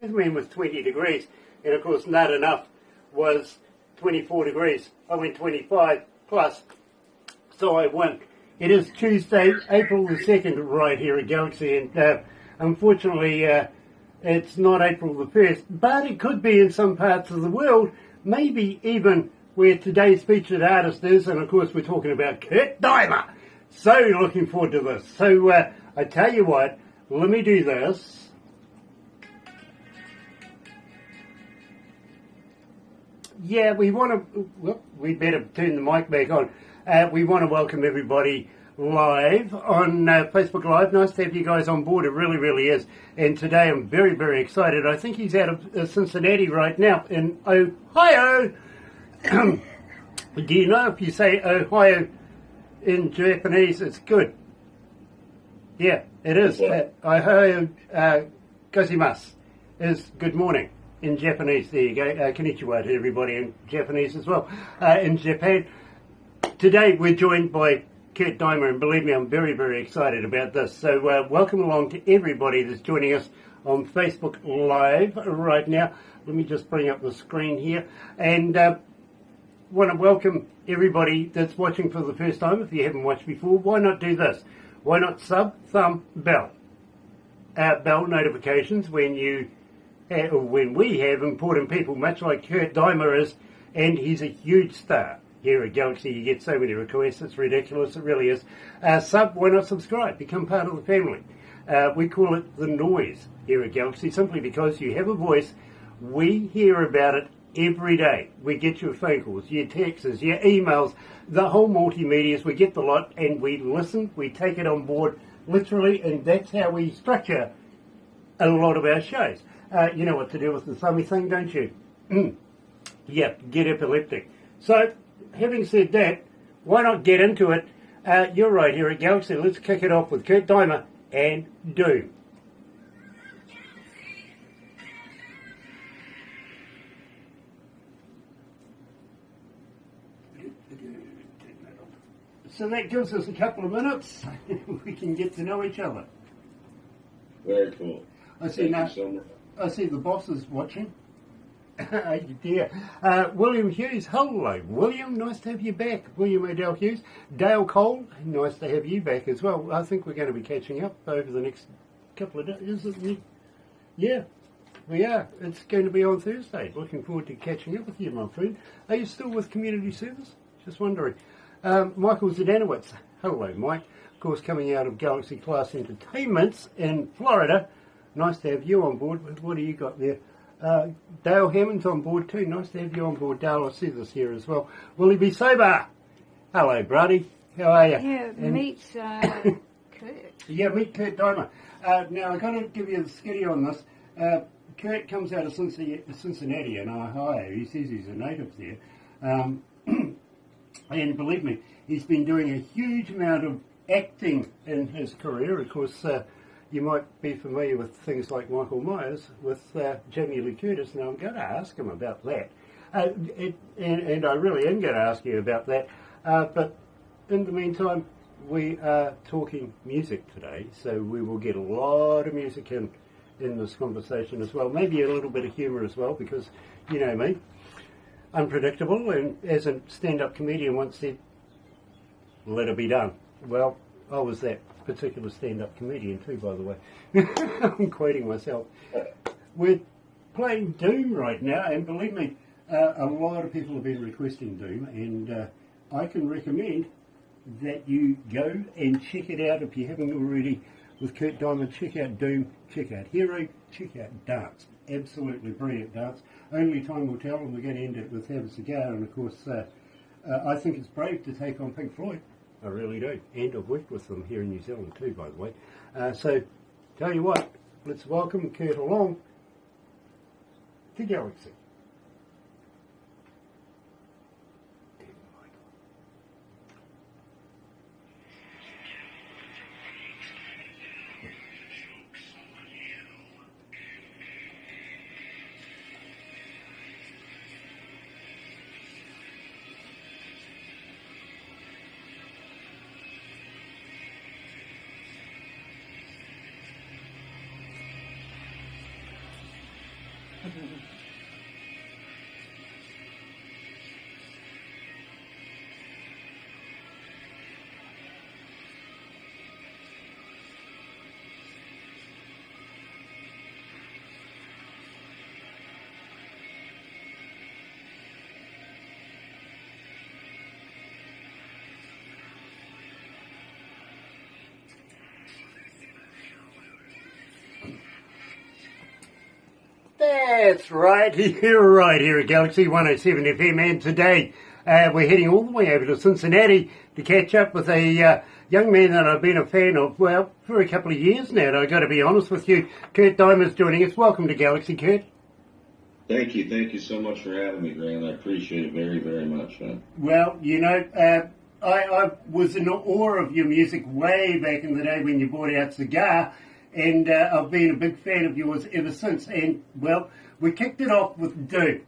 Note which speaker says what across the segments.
Speaker 1: Weatherman was 20 degrees, and of course Not Enough was 24 degrees. I went 25 plus, so I won. It is Tuesday, April the 2nd, right here at Galaxy, and unfortunately it's not April the 1st, but it could be in some parts of the world, maybe even where today's featured artist is, and of course we're talking about Kurt Deimer. So looking forward to this. So I tell you what, let me do this. Yeah, we want to, we better turn the mic back on. We want to welcome everybody live on Facebook Live. Nice to have you guys on board. It really, really is. And today I'm very, very excited. I think he's out of Cincinnati right now in Ohio. Do you know if you say Ohio in Japanese, it's good? Yeah, it is. Ohio gozaimasu is good morning. In Japanese, there you go. Konnichiwa to everybody in Japanese as well. In Japan, today we're joined by Kurt Deimer, and believe me, I'm very, very excited about this. So welcome along to everybody that's joining us on Facebook Live right now. Let me just bring up the screen here. And want to welcome everybody that's watching for the first time. If you haven't watched before, why not do this? Why not sub, thumb, bell? Bell notifications when we have important people, much like Kurt Deimer is, and he's a huge star here at Galaxy. You get so many requests, it's ridiculous, it really is. Why not subscribe? Become part of the family. We call it the noise here at Galaxy, simply because you have a voice. We hear about it every day. We get your phone calls, your texts, your emails, the whole multimedia. We get the lot, and we listen, we take it on board, literally, and that's how we structure a lot of our shows. You know what to do with the thummy thing, don't you? Yeah, get epileptic. So, having said that, why not get into it? You're right here at Galaxy. Let's kick it off with Kurt Deimer and Doom. So that gives us a couple of minutes. We can get to know each other.
Speaker 2: Very cool.
Speaker 1: I see now. I see the boss is watching. Oh dear. William Hughes, hello. William, nice to have you back. William Odell Hughes. Dale Cole, nice to have you back as well. I think we're going to be catching up over the next couple of days, isn't it? Yeah, we are. It's going to be on Thursday. Looking forward to catching up with you, my friend. Are you still with community service? Just wondering. Michael Zdanowitz, hello, Mike. Of course, coming out of Galaxy Class Entertainments in Florida. Nice to have you on board. What do you got there? Dale Hammond's on board too. Nice to have you on board, Dale. I see this here as well. Will he be sober? Hello, Brady. How are you?
Speaker 3: Yeah, meet Kurt.
Speaker 1: Yeah, meet Kurt Deimer. Now, I've got to give you the skitty on this. Kurt comes out of Cincinnati in Ohio. He says he's a native there. And believe me, he's been doing a huge amount of acting in his career. Of course, you might be familiar with things like Michael Myers with Jamie Lee Curtis. Now, I'm going to ask him about that. And I really am going to ask you about that. But in the meantime, we are talking music today, so we will get a lot of music in this conversation as well. Maybe a little bit of humour as well, because you know me, unpredictable, and as a stand-up comedian once said, let it be done. Well, I was that particular stand-up comedian too, by the way. I'm quoting myself. We're playing Doom right now, and believe me, a lot of people have been requesting Doom, and I can recommend that you go and check it out if you haven't already. With Kurt Deimer, check out Doom, check out Hero, check out Dance. Absolutely brilliant dance. Only time will tell, and we're going to end it with Have a Cigar, and of course, I think it's brave to take on Pink Floyd. I really do. And I've worked with them here in New Zealand too, by the way. So, tell you what, let's welcome Kurt along to Galaxy. That's right, you're right here at Galaxy 107 FM, and today we're heading all the way over to Cincinnati to catch up with a young man that I've been a fan of, well, for a couple of years now, and I've got to be honest with you. Kurt Deimer's joining us. Welcome to Galaxy, Kurt.
Speaker 2: Thank you so much for having me, Grant. I appreciate it very, very much, man.
Speaker 1: Well, you know, I was in awe of your music way back in the day when you brought out Cigar, and I've been a big fan of yours ever since. And, well, we kicked it off with Doom.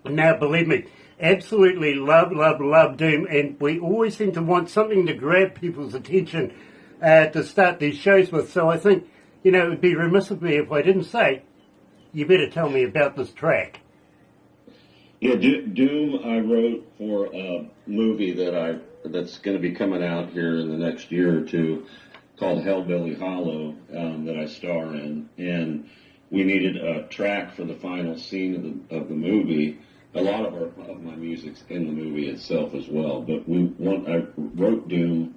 Speaker 1: Now, believe me, absolutely love Doom, and we always seem to want something to grab people's attention to start these shows with. So I think, you know, it would be remiss of me if I didn't say, you better tell me about this track.
Speaker 2: Yeah, Doom I wrote for a movie that's going to be coming out here in the next year or two, called Hellbilly Hollow, that I star in, and we needed a track for the final scene of the movie. A lot of my music's in the movie itself as well, but I wrote Doom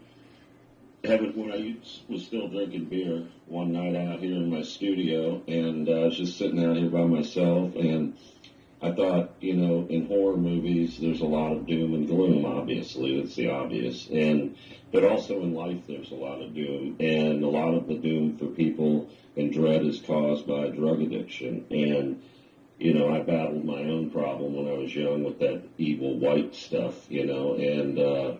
Speaker 2: when I was still drinking beer one night out here in my studio, and I was just sitting out here by myself, and I thought, you know, in horror movies, there's a lot of doom and gloom, obviously. That's the obvious. But also in life, there's a lot of doom. And a lot of the doom for people and dread is caused by drug addiction. And, you know, I battled my own problem when I was young with that evil white stuff, you know. And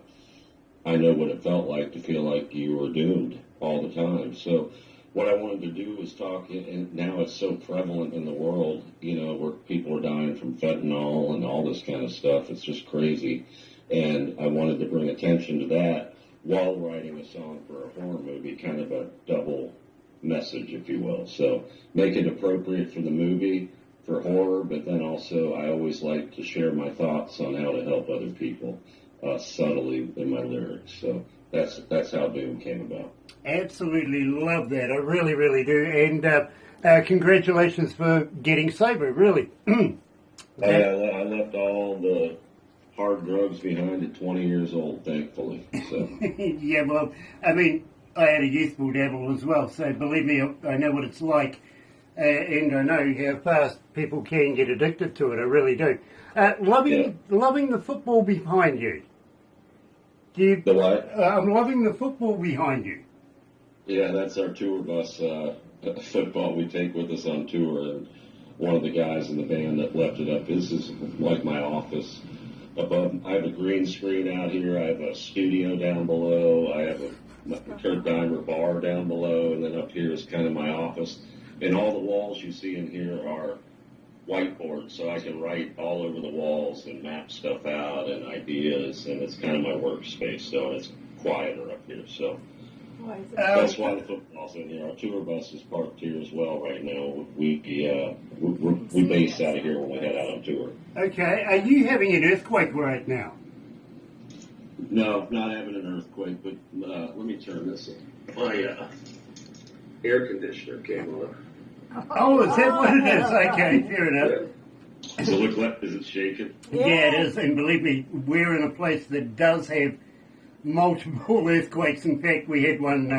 Speaker 2: I know what it felt like to feel like you were doomed all the time. So what I wanted to do was talk, and now it's so prevalent in the world, you know, where people are dying from fentanyl and all this kind of stuff. It's just crazy. And I wanted to bring attention to that while writing a song for a horror movie, kind of a double message, if you will. So make it appropriate for the movie, for horror, but then also I always like to share my thoughts on how to help other people subtly in my lyrics. So that's how Doom came about.
Speaker 1: Absolutely love that. I really, really do. And congratulations for getting sober, really.
Speaker 2: I left all the hard drugs behind at 20 years old, thankfully. So.
Speaker 1: Yeah, well, I mean, I had a youthful dabble as well, so believe me, I know what it's like. And I know how fast people can get addicted to it. I really do. Loving the football behind you.
Speaker 2: The what?
Speaker 1: I'm loving the football behind you.
Speaker 2: Yeah, that's our tour bus football we take with us on tour. And one of the guys in the band that left it up, this is like my office. Above, I have a green screen out here. I have a studio down below. I have a Kurt Deimer bar down below. And then up here is kind of my office. And all the walls you see in here are whiteboards, so I can write all over the walls and map stuff out and ideas, and it's kind of my workspace, so it's quieter up here. So that's why the football's in here. Our tour bus is parked here as well right now. We base out of here when we head out on tour.
Speaker 1: Okay, are you having an earthquake right now?
Speaker 2: No, not having an earthquake, but let me turn this on. My air conditioner came on.
Speaker 1: Oh, is that what it is? Okay, fair enough.
Speaker 2: Does it look like, is it shaking?
Speaker 1: Yeah, it is, and believe me, we're in a place that does have multiple earthquakes. In fact, we had one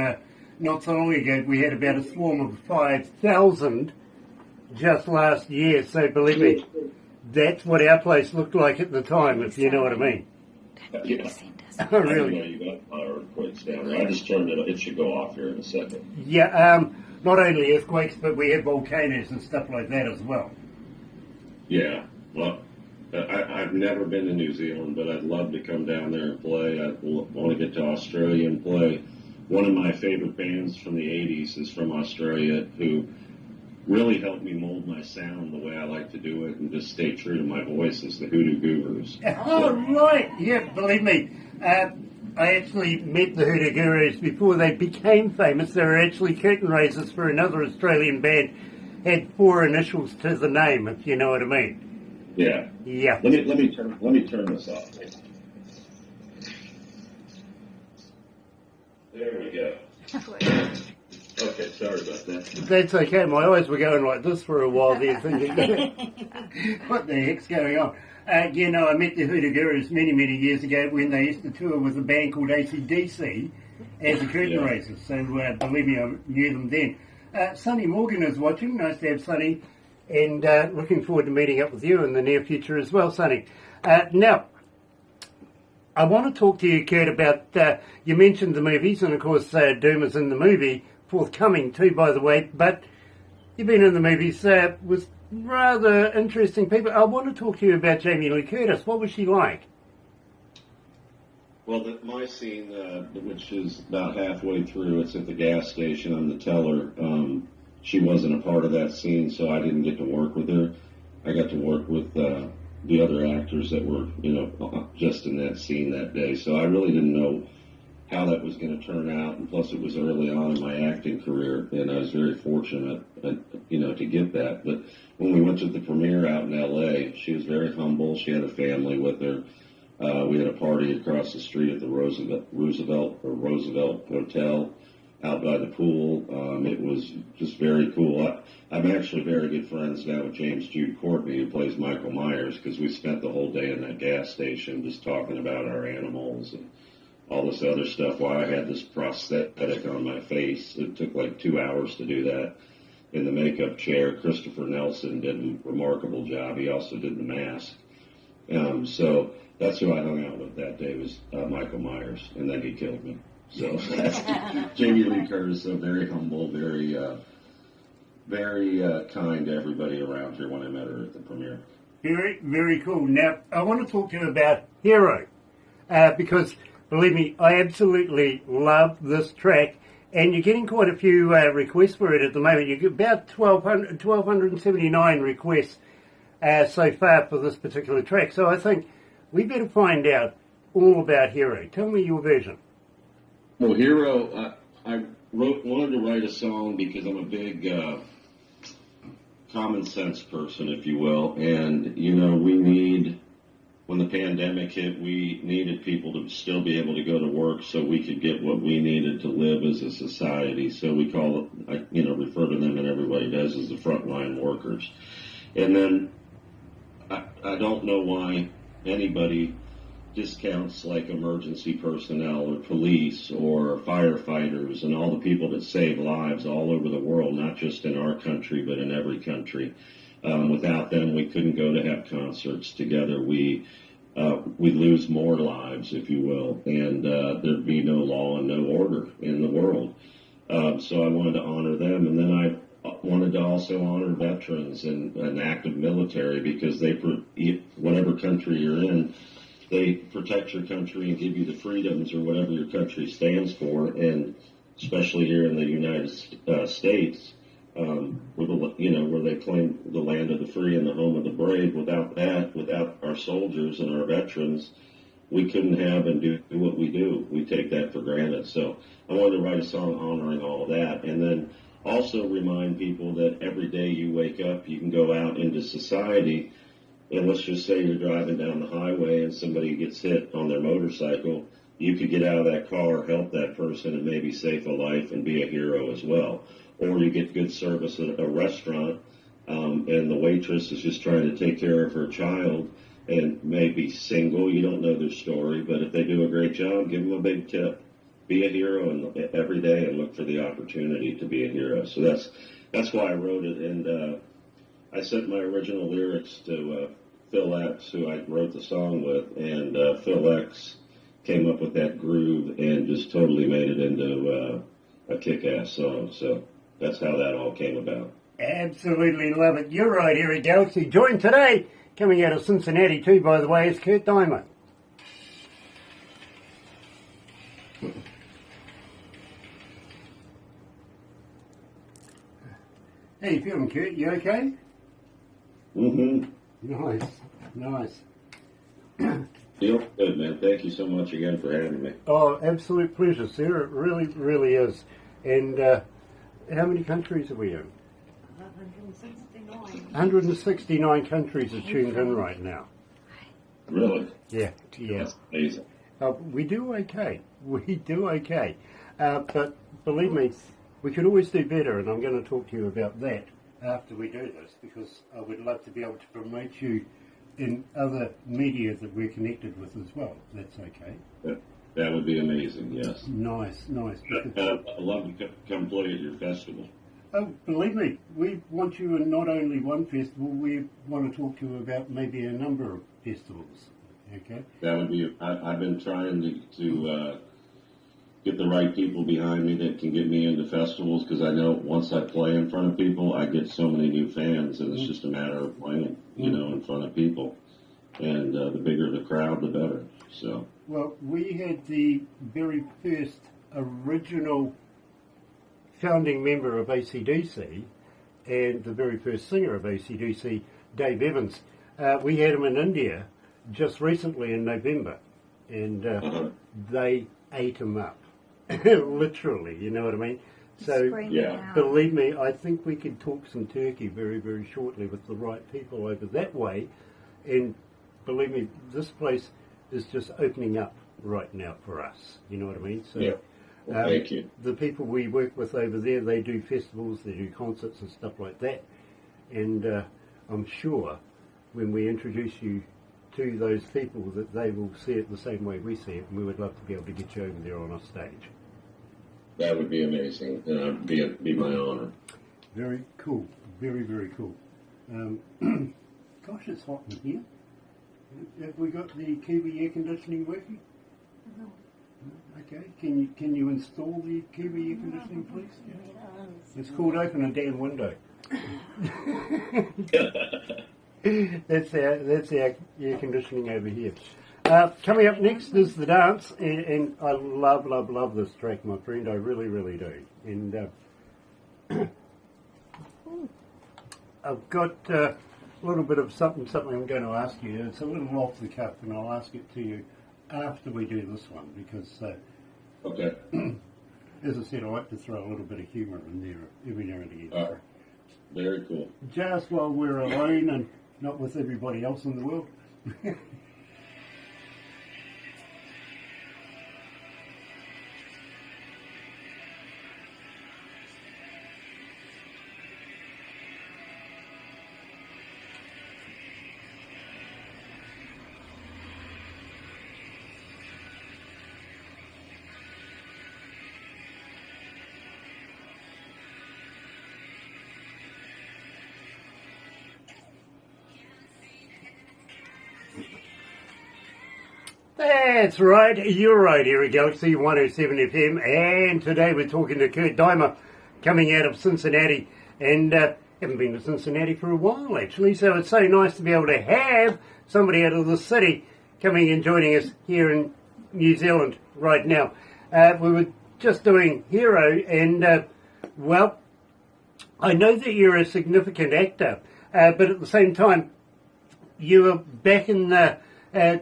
Speaker 1: not so long ago. We had about a swarm of 5,000 just last year, so believe me, that's what our place looked like at the time, if you know what I mean.
Speaker 2: Yeah.
Speaker 1: Oh, really?
Speaker 2: I didn't know you got earthquakes down there. I just turned it. It should go off here in a second.
Speaker 1: Yeah, not only earthquakes, but we have volcanoes and stuff like that as well.
Speaker 2: Yeah, well, I've never been to New Zealand, but I'd love to come down there and play. I want to get to Australia and play. One of my favorite bands from the 80s is from Australia, who really helped me mold my sound the way I like to do it and just stay true to my voice, is the Hoodoo Gurus.
Speaker 1: Oh, right. Yeah, believe me. I actually met the Hoodoo Gurus before they became famous. They were actually curtain raisers for another Australian band had 4 initials to the name, if you know what I mean.
Speaker 2: Yeah.
Speaker 1: Yeah.
Speaker 2: Let me turn this off. There we go. Okay, sorry about that.
Speaker 1: That's okay. My eyes were going like this for a while there, thinking, what the heck's going on? I met the Hoodoo Gurus many, many years ago when they used to tour with a band called AC/DC as the curtain raisers. So believe me, I knew them then. Sonny Morgan is watching. Nice to have Sonny. And looking forward to meeting up with you in the near future as well, Sonny. Now, I want to talk to you, Kurt, about, you mentioned the movies, and of course Doom is in the movie, forthcoming too, by the way, but you've been in the movies with rather interesting people. I want to talk to you about Jamie Lee Curtis. What was she like?
Speaker 2: Well, my scene, which is about halfway through, it's at the gas station. I'm the teller. She wasn't a part of that scene, so I didn't get to work with her. I got to work with the other actors that were, just in that scene that day. So I really didn't know how that was going to turn out. And plus, it was early on in my acting career, and I was very fortunate, to get that. But when we went to the premiere out in L.A., she was very humble. She had a family with her. We had a party across the street at the Roosevelt Hotel out by the pool. It was just very cool. I'm actually very good friends now with James Jude Courtney, who plays Michael Myers, because we spent the whole day in that gas station just talking about our animals and all this other stuff while I had this prosthetic on my face. It took like 2 hours to do that in the makeup chair. Christopher Nelson did a remarkable job. He also did the mask. So that's who I hung out with that day, was Michael Myers, and then he killed me. So Jamie Lee Curtis, so very humble, very kind to everybody around here when I met her at the premiere.
Speaker 1: Very, very cool. Now, I want to talk to you about Hero, because, believe me, I absolutely love this track, and you're getting quite a few requests for it at the moment. You get about 1,279 requests so far for this particular track, so I think we better find out all about Hero. Tell me your version.
Speaker 2: Well, Hero, I wanted to write a song because I'm a big common sense person, if you will. And, when the pandemic hit, we needed people to still be able to go to work so we could get what we needed to live as a society. So we call it, refer to them, and everybody does, as the frontline workers. And then I don't know why anybody discounts like emergency personnel or police or firefighters and all the people that save lives all over the world, not just in our country, but in every country. Without them, we couldn't go to have concerts together. We'd lose more lives, if you will, and there'd be no law and no order in the world. So I wanted to honor them, and then I wanted to also honor veterans and active military, because they, whatever country you're in, they protect your country and give you the freedoms or whatever your country stands for, and especially here in the United States, where they claim the land of the free and the home of the brave. Without our soldiers and our veterans, we couldn't have and do what we do. We take that for granted. So I wanted to write a song honoring all of that, and then also remind people that every day you wake up, you can go out into society. And let's just say you're driving down the highway and somebody gets hit on their motorcycle. You could get out of that car, help that person, and maybe save a life and be a hero as well. Or you get good service at a restaurant, and the waitress is just trying to take care of her child and maybe single. You don't know their story, but if they do a great job, give them a big tip. Be a hero every day and look for the opportunity to be a hero. So that's why I wrote it, and I sent my original lyrics to Phil X, who I wrote the song with, and Phil X came up with that groove and just totally made it into a kick-ass song. So that's how that all came about.
Speaker 1: Absolutely love it. You're right here at Galaxy. Joined today, coming out of Cincinnati too, by the way, is Kurt Deimer. How you feeling, Kurt? You okay?
Speaker 2: Mm-hmm.
Speaker 1: Nice.
Speaker 2: Feel good, man. Thank you so much again for having me.
Speaker 1: Oh, absolute pleasure, sir. It really, really is. And how many countries are we in?
Speaker 3: 169.
Speaker 1: 169 countries are tuned in right now.
Speaker 2: Really?
Speaker 1: Yeah.
Speaker 2: That's amazing.
Speaker 1: We do okay. We do okay. But believe me, we could always do better, and I'm going to talk to you about that after we do this, because I would love to be able to promote you in other media that we're connected with as well. That's okay.
Speaker 2: That would be amazing, yes.
Speaker 1: Nice.
Speaker 2: I'd love to come play at your festival.
Speaker 1: Oh, believe me, we want you in not only one festival, we want to talk to you about maybe a number of festivals. Okay?
Speaker 2: That would be. I've been trying to get the right people behind me that can get me into festivals, because I know once I play in front of people, I get so many new fans, and it's just a matter of playing, in front of people. And the bigger the crowd, the better. So.
Speaker 1: Well, we had the very first original founding member of AC/DC and the very first singer of AC/DC, Dave Evans. We had him in India just recently in November, and they ate him up. Literally, you know what I mean? So, believe me, I think we could talk some turkey very, very shortly with the right people over that way. And believe me, this place is just opening up right now for us. You know what I mean? So,
Speaker 2: well, thank you.
Speaker 1: The people we work with over there, they do festivals, they do concerts and stuff like that. And I'm sure when we introduce you to those people that they will see it the same way we see it, and we would love to be able to get you over there on our stage.
Speaker 2: That would be amazing. Be my honor.
Speaker 1: Very cool. Very, very cool. Gosh, it's hot in here. Have we got the Kiwi air conditioning working?
Speaker 3: No.
Speaker 1: Okay. Can you install the Kiwi air conditioning, please? Yeah. It's called open a damn window. That's our air conditioning over here. Coming up next is the dance, and I love this track, my friend. I really, really do. And I've got a little bit of something I'm going to ask you. It's a little off the cuff, and I'll ask it to you after we do this one, because
Speaker 2: okay.
Speaker 1: As I said, I like to throw a little bit of humour in there every now and again.
Speaker 2: Very cool.
Speaker 1: Just while we're alone and not with everybody else in the world. That's right, you're right here at galaxy107fm, and today we're talking to Kurt Deimer, coming out of Cincinnati, and haven't been to Cincinnati for a while actually, so it's so nice to be able to have somebody out of the city coming and joining us here in New Zealand right now. We were just doing Hero, and well, I know that you're a significant actor, but at the same time, you were back in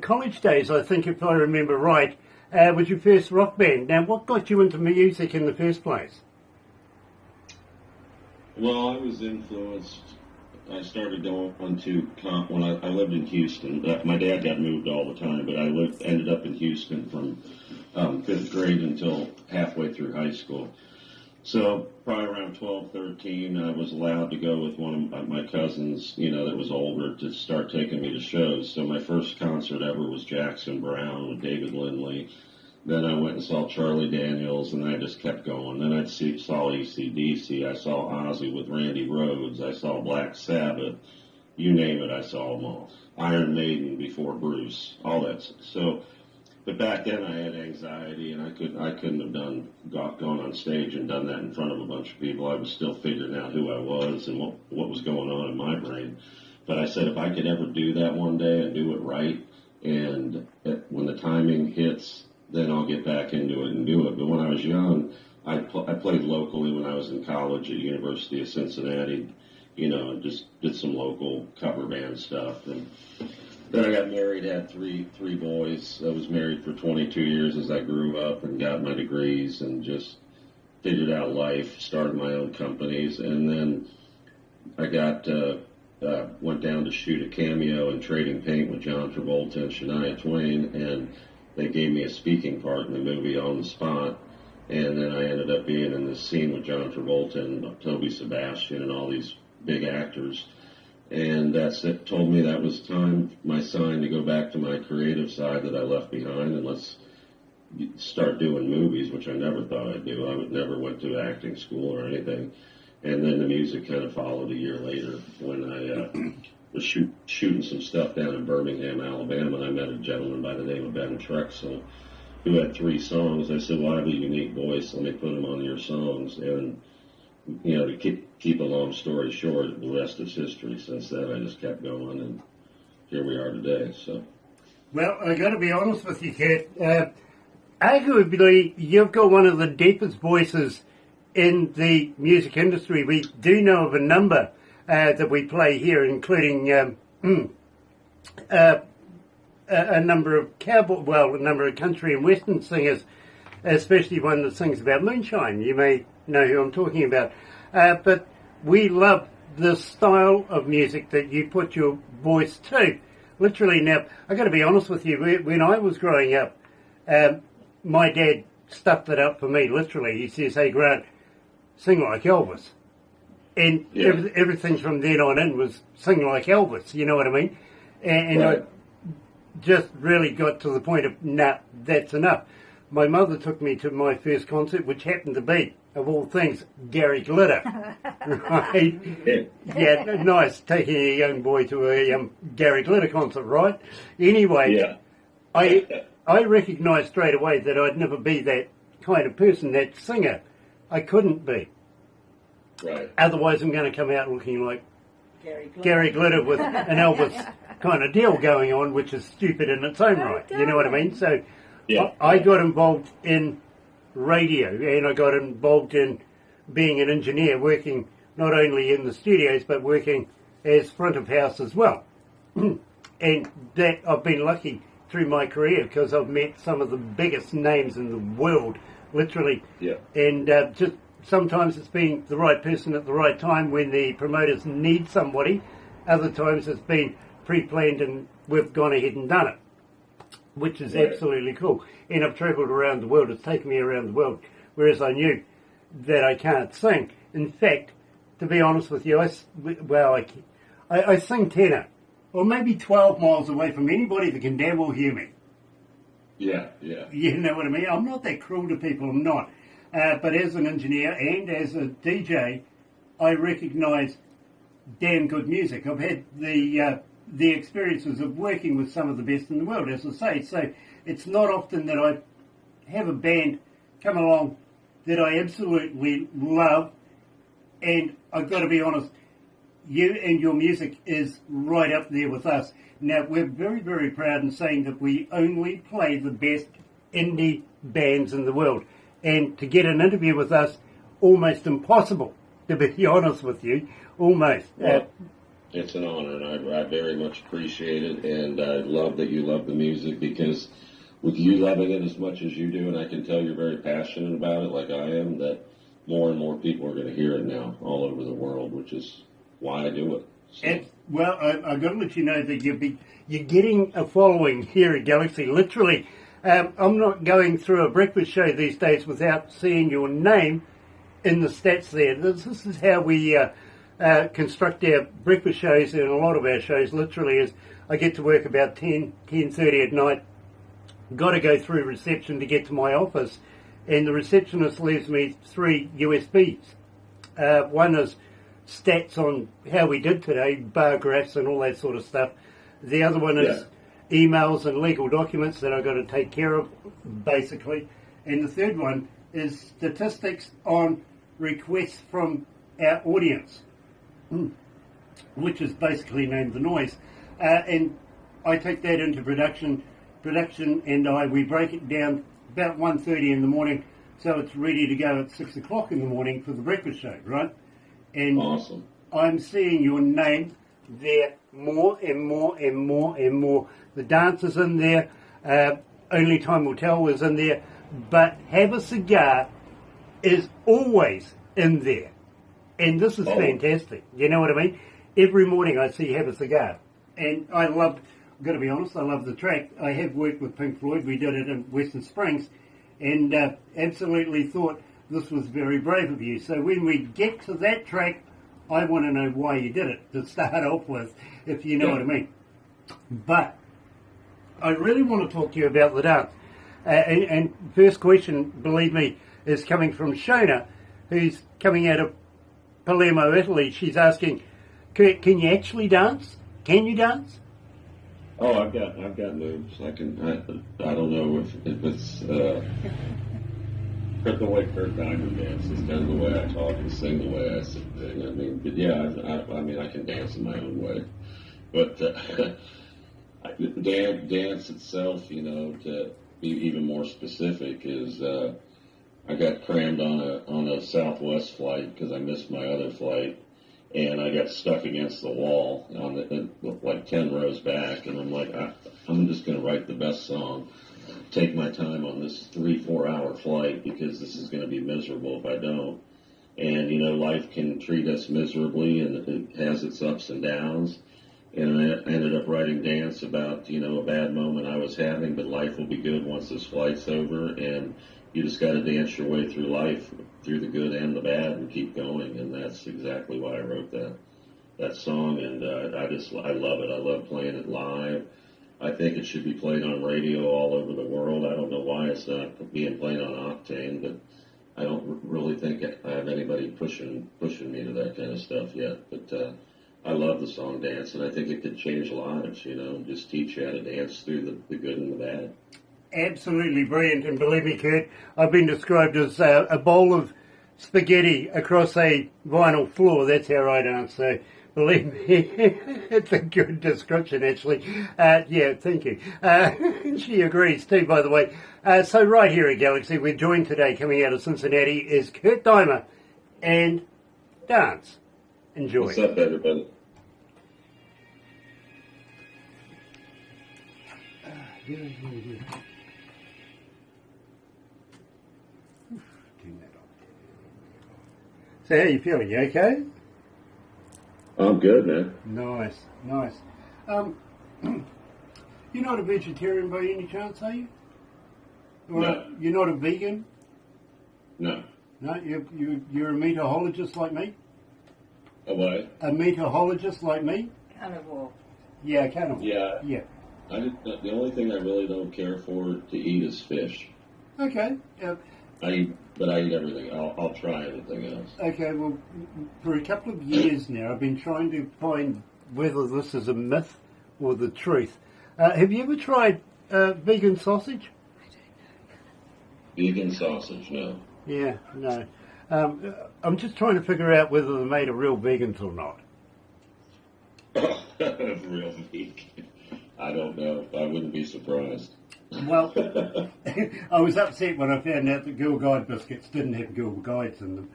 Speaker 1: college days, I think, if I remember right, was your first rock band. Now, what got you into music in the first place?
Speaker 2: Well, I was influenced. I started going to when I lived in Houston. My dad got moved all the time, but I ended up in Houston from 5th grade until halfway through high school. So probably around 12, 13, I was allowed to go with one of my cousins, that was older, to start taking me to shows. So my first concert ever was Jackson Browne with David Lindley. Then I went and saw Charlie Daniels, and I just kept going. Then saw AC/DC. I saw Ozzy with Randy Rhoads. I saw Black Sabbath. You name it, I saw them all. Iron Maiden before Bruce, all that. So, but back then I had anxiety, and I couldn't have gone on stage and done that in front of a bunch of people. I was still figuring out who I was and what was going on in my brain. But I said, if I could ever do that one day and do it right, and when the timing hits, then I'll get back into it and do it. But when I was young, I played locally when I was in college at University of Cincinnati, and just did some local cover band stuff. And then I got married, had three boys. I was married for 22 years as I grew up and got my degrees and just figured out life, started my own companies. And then went down to shoot a cameo in Trading Paint with John Travolta and Shania Twain, and they gave me a speaking part in the movie on the spot. And then I ended up being in this scene with John Travolta and Toby Sebastian and all these big actors. And it told me that was my sign to go back to my creative side that I left behind, and let's start doing movies, which I never thought I'd do. I would never went to acting school or anything. And then the music kind of followed a year later when I was shooting some stuff down in Birmingham, Alabama, and I met a gentleman by the name of Ben Trexel who had 3 songs. I said, well, I have a unique voice. Let me put them on your songs. And, to keep a long story short, the rest is history. Since then, I just kept going, and here we are today. So,
Speaker 1: well, I got to be honest with you, Kurt. Arguably, you've got one of the deepest voices in the music industry. We do know of a number that we play here, including a number of a number of country and western singers, especially one that sings about moonshine. You may know who I'm talking about. But we love the style of music that you put your voice to. Literally, now, I got to be honest with you, when I was growing up, my dad stuffed it up for me, literally. He says, hey, Grant, sing like Elvis. And everything from then on in was sing like Elvis, you know what I mean? And right. I just really got to the point of, nah, that's enough. My mother took me to my first concert, which happened to be, of all things, Gary Glitter. Right? Yeah, nice, taking a young boy to a Gary Glitter concert, right? Anyway, I recognised straight away that I'd never be that kind of person, that singer. I couldn't be.
Speaker 2: Right.
Speaker 1: Otherwise, I'm going to come out looking like Gary Glitter with an Elvis kind of deal going on, which is stupid in its own right. You know what I mean? So I got involved in radio, and I got involved in being an engineer, working not only in the studios, but working as front of house as well. And that I've been lucky through my career because I've met some of the biggest names in the world, literally. Yeah. And just sometimes it's been the right person at the right time when the promoters need somebody. Other times it's been pre-planned and we've gone ahead and done it, which is absolutely cool. And I've travelled around the world. It's taken me around the world, whereas I knew that I can't sing. In fact, to be honest with you, I sing tenor, or maybe 12 miles away from anybody that can damn well hear me.
Speaker 2: Yeah.
Speaker 1: You know what I mean? I'm not that cruel to people, I'm not. But as an engineer and as a DJ, I recognise damn good music. I've had the experiences of working with some of the best in the world, as I say. So it's not often that I have a band come along that I absolutely love, and I've got to be honest, you and your music is right up there with us. Now, we're very, very proud in saying that we only play the best indie bands in the world. And to get an interview with us, almost impossible, to be honest with you, almost.
Speaker 2: Well, it's an honor, and I very much appreciate it, and I love that you love the music, because with you loving it as much as you do, and I can tell you're very passionate about it like I am, that more and more people are going to hear it now all over the world, which is why I do it. So.
Speaker 1: I've got to let you know that you're getting a following here at Galaxy. Literally, I'm not going through a breakfast show these days without seeing your name in the stats there. This is how we construct our breakfast shows, and a lot of our shows literally is I get to work about 10:30 at night, got to go through reception to get to my office, and the receptionist leaves me 3 USBs. One is stats on how we did today, bar graphs and all that sort of stuff. The other one is emails and legal documents that I've got to take care of, basically. And the third one is statistics on requests from our audience, which is basically named the noise. And I take that into production, and we break it down about 1:30 in the morning, so it's ready to go at 6 o'clock in the morning for the breakfast show, right? And
Speaker 2: awesome.
Speaker 1: I'm seeing your name there more and more and more and more. The dancers in there, Only Time Will Tell was in there, but Have a Cigar is always in there. And this is
Speaker 2: Oh.
Speaker 1: fantastic. You know what I mean? Every morning I see Have a Cigar. And I love, I've got to be honest, I love the track. I have worked with Pink Floyd. We did it in Western Springs. And absolutely thought this was very brave of you. So when we get to that track, I want to know why you did it to start off with, if you know what I mean. But I really want to talk to you about the dance. And first question, believe me, is coming from Shona, who's coming out of Palermo, Italy. She's asking, Kurt, can you actually dance? Can you dance?
Speaker 2: Oh, I've got moves. I don't know if it's the way Kurt Deimer dances, kind of the way I talk and sing, the way I sing. I mean, but yeah, I mean, I can dance in my own way. But dance itself, you know, to be even more specific, is I got crammed on a Southwest flight because I missed my other flight. And I got stuck against the wall like 10 rows back, and I'm like, I'm just going to write the best song, take my time on this 3-4 hour flight, because this is going to be miserable if I don't. And, you know, life can treat us miserably, and it has its ups and downs. And I ended up writing dance about, you know, a bad moment I was having, but life will be good once this flight's over, and you just got to dance your way through life, through the good and the bad, and keep going. And that's exactly why I wrote that song. And I love it. I love playing it live. I think it should be played on radio all over the world. I don't know why it's not being played on Octane, but I don't really think I have anybody pushing me to that kind of stuff yet. But I love the song Dance, and I think it could change lives, you know, just teach you how to dance through the good and the bad.
Speaker 1: Absolutely brilliant, and believe me, Kurt, I've been described as a bowl of spaghetti across a vinyl floor. That's how I dance, so believe me, it's a good description, actually. Yeah, thank you. She agrees too, by the way. So right here at Galaxy, we're joined today, coming out of Cincinnati, is Kurt Deimer and Dance. Enjoy.
Speaker 2: What's up, everybody?
Speaker 1: So how you feeling? You okay?
Speaker 2: I'm good, man.
Speaker 1: Nice, nice. You're not a vegetarian by any chance, are you? Or
Speaker 2: No.
Speaker 1: You're not a vegan?
Speaker 2: No.
Speaker 1: No, you're a meatologist like me?
Speaker 2: A what?
Speaker 1: A meatologist like me?
Speaker 3: Carnivore.
Speaker 1: Yeah, kind of.
Speaker 2: Yeah.
Speaker 1: Yeah.
Speaker 2: The only thing I really don't care for to eat is fish.
Speaker 1: Okay.
Speaker 2: I eat everything. I'll try anything else.
Speaker 1: Okay, well, for a couple of years now, I've been trying to find whether this is a myth or the truth. Have you ever tried vegan sausage?
Speaker 2: Vegan sausage, no.
Speaker 1: Yeah, no. I'm just trying to figure out whether they're made of real vegans or not.
Speaker 2: Real vegan. I don't know. I wouldn't be surprised.
Speaker 1: Well, I was upset when I found out that Girl Guide biscuits didn't have Girl Guides in them.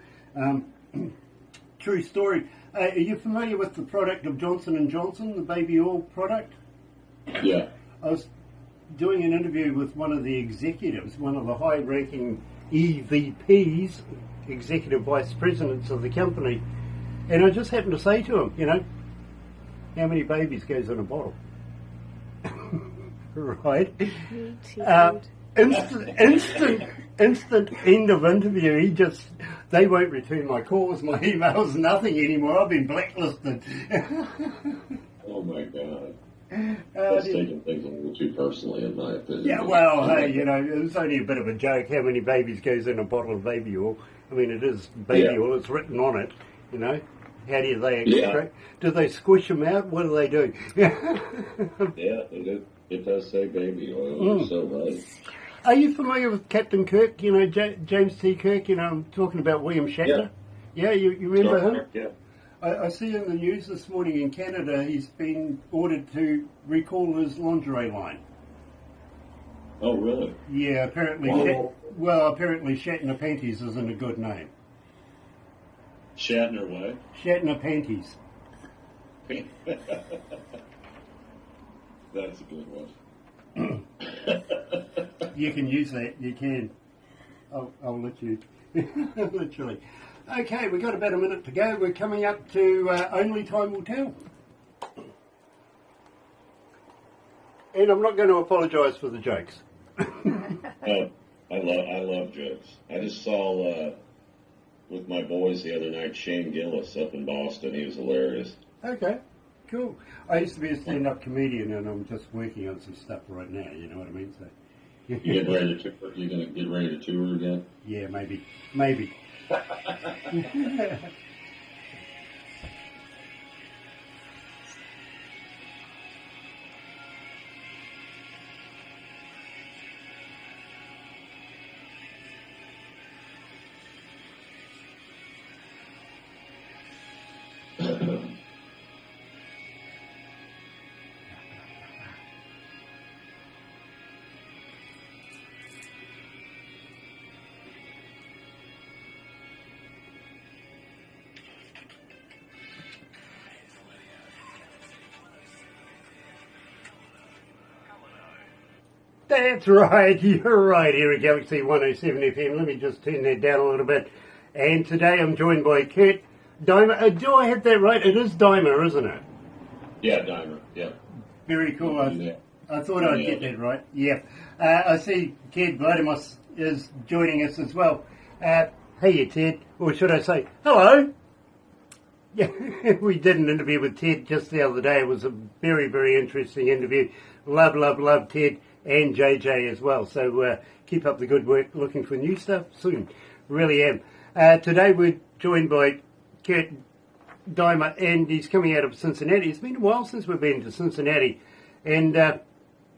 Speaker 1: True story. Are you familiar with the product of Johnson & Johnson, the baby oil product?
Speaker 2: Yeah.
Speaker 1: I was doing an interview with one of the executives, one of the high-ranking EVPs, executive vice presidents of the company, and I just happened to say to him, you know, how many babies goes in a bottle? Right? Instant end of interview. They won't return my calls, my emails, nothing anymore. I've been blacklisted.
Speaker 2: Oh my God. That's taking things a little too personally, in my opinion.
Speaker 1: Yeah, well, hey, you know, it was only a bit of a joke. How many babies goes in a bottle of baby oil? I mean, it is baby oil. It's written on it, you know. How do they extract? Do they squish them out? What do they do?
Speaker 2: Yeah, it does say baby oil. You're so right.
Speaker 1: Are you familiar with Captain Kirk? You know, James T. Kirk? You know, I'm talking about William Shatner. Yeah, you remember him?
Speaker 2: Yeah.
Speaker 1: I see in the news this morning in Canada he's been ordered to recall his lingerie line.
Speaker 2: Oh, really?
Speaker 1: Yeah, apparently.
Speaker 2: Wow.
Speaker 1: Apparently Shatner Panties isn't a good name.
Speaker 2: Shatner what?
Speaker 1: Shatner Panties.
Speaker 2: That's a good one.
Speaker 1: You can use that. You can. I'll let you. Literally. Okay, we've got about a minute to go. We're coming up to Only Time Will Tell. And I'm not going to apologise for the jokes.
Speaker 2: Oh, I love jokes. I just saw with my boys the other night Shane Gillis up in Boston. He was hilarious.
Speaker 1: Okay, cool. I used to be a stand-up comedian, and I'm just working on some stuff right now. You know what I mean? So.
Speaker 2: You getting ready to tour? You gonna get ready to tour again?
Speaker 1: Yeah, maybe. That's right, you're right here at galaxy107fm. Let me just turn that down a little bit. And today I'm joined by Kurt Deimer. Do I have that right? It is Deimer, isn't it?
Speaker 2: Yeah, Deimer. Yeah.
Speaker 1: Very cool. I thought I'd get that right. Yeah. I see Ted Vladimos is joining us as well. Hey, Ted. Or should I say, hello? Yeah, we did an interview with Ted just the other day. It was a very, very interesting interview. Love Ted. And JJ as well. So keep up the good work. Looking for new stuff soon. Really am. Today we're joined by Kurt Deimer, and he's coming out of Cincinnati. It's been a while since we've been to Cincinnati, and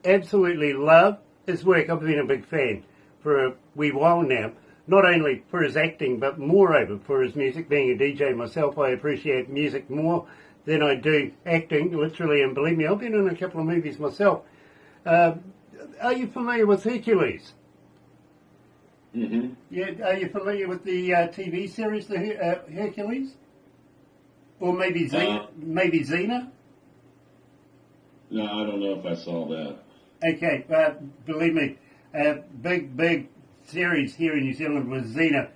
Speaker 1: absolutely love his work. I've been a big fan for a wee while now. Not only for his acting, but moreover for his music. Being a DJ myself, I appreciate music more than I do acting, literally. And believe me, I've been in a couple of movies myself. Are you familiar with Hercules?
Speaker 2: Mm-hmm.
Speaker 1: Yeah, are you familiar with the TV series, the Hercules? Or maybe Xena? Maybe Xena?
Speaker 2: No, I don't know if I saw that.
Speaker 1: Okay, believe me, big series here in New Zealand was Xena,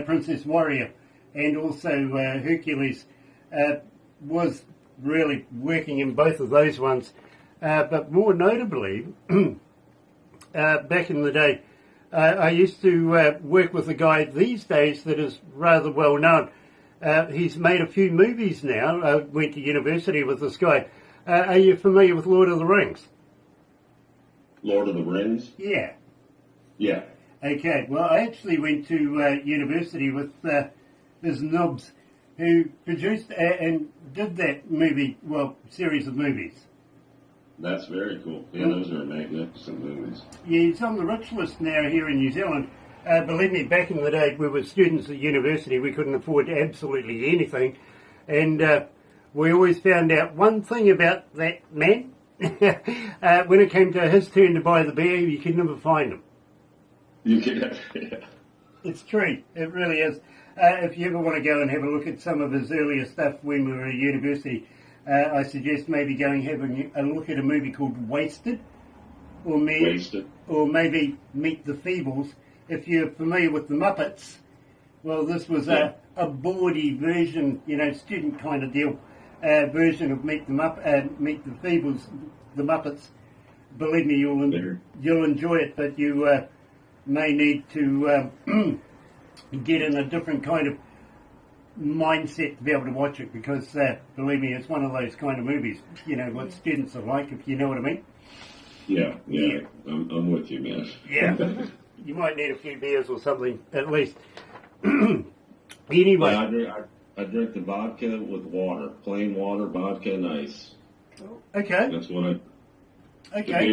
Speaker 1: Princess Warrior, and also Hercules was really working in both of those ones. But more notably, back in the day, I used to work with a guy these days that is rather well known. He's made a few movies now. I went to university with this guy. Are you familiar with Lord of the Rings?
Speaker 2: Lord of the Rings?
Speaker 1: Yeah.
Speaker 2: Yeah.
Speaker 1: Okay, well, I actually went to university with his nubs who produced and did that movie, well, series of movies.
Speaker 2: That's very cool. Yeah, those are magnificent movies.
Speaker 1: Yeah, he's on the rich list now here in New Zealand. Believe me, back in the day, we were students at university. We couldn't afford absolutely anything. And we always found out one thing about that man. When it came to his turn to buy the beer, you could never find him.
Speaker 2: You can have, yeah.
Speaker 1: It's true. It really is. If you ever want to go and have a look at some of his earlier stuff when we were at university, I suggest maybe going having a look at a movie called Wasted, or maybe Meet the Feebles. If you're familiar with the Muppets, well, this was a bawdy version, student kind of deal, version of Meet the Feebles, the Muppets. Believe me, you'll enjoy it, but you may need to get in a different kind of mindset to be able to watch it, because believe me, it's one of those kind of movies, what students are like, if you know what I mean.
Speaker 2: Yeah. I'm with you, man.
Speaker 1: Yeah. You might need a few beers or something, at least. Anyway.
Speaker 2: Yeah, I drink the vodka with water. Plain water, vodka, and ice.
Speaker 1: Okay.
Speaker 2: That's what
Speaker 1: Okay.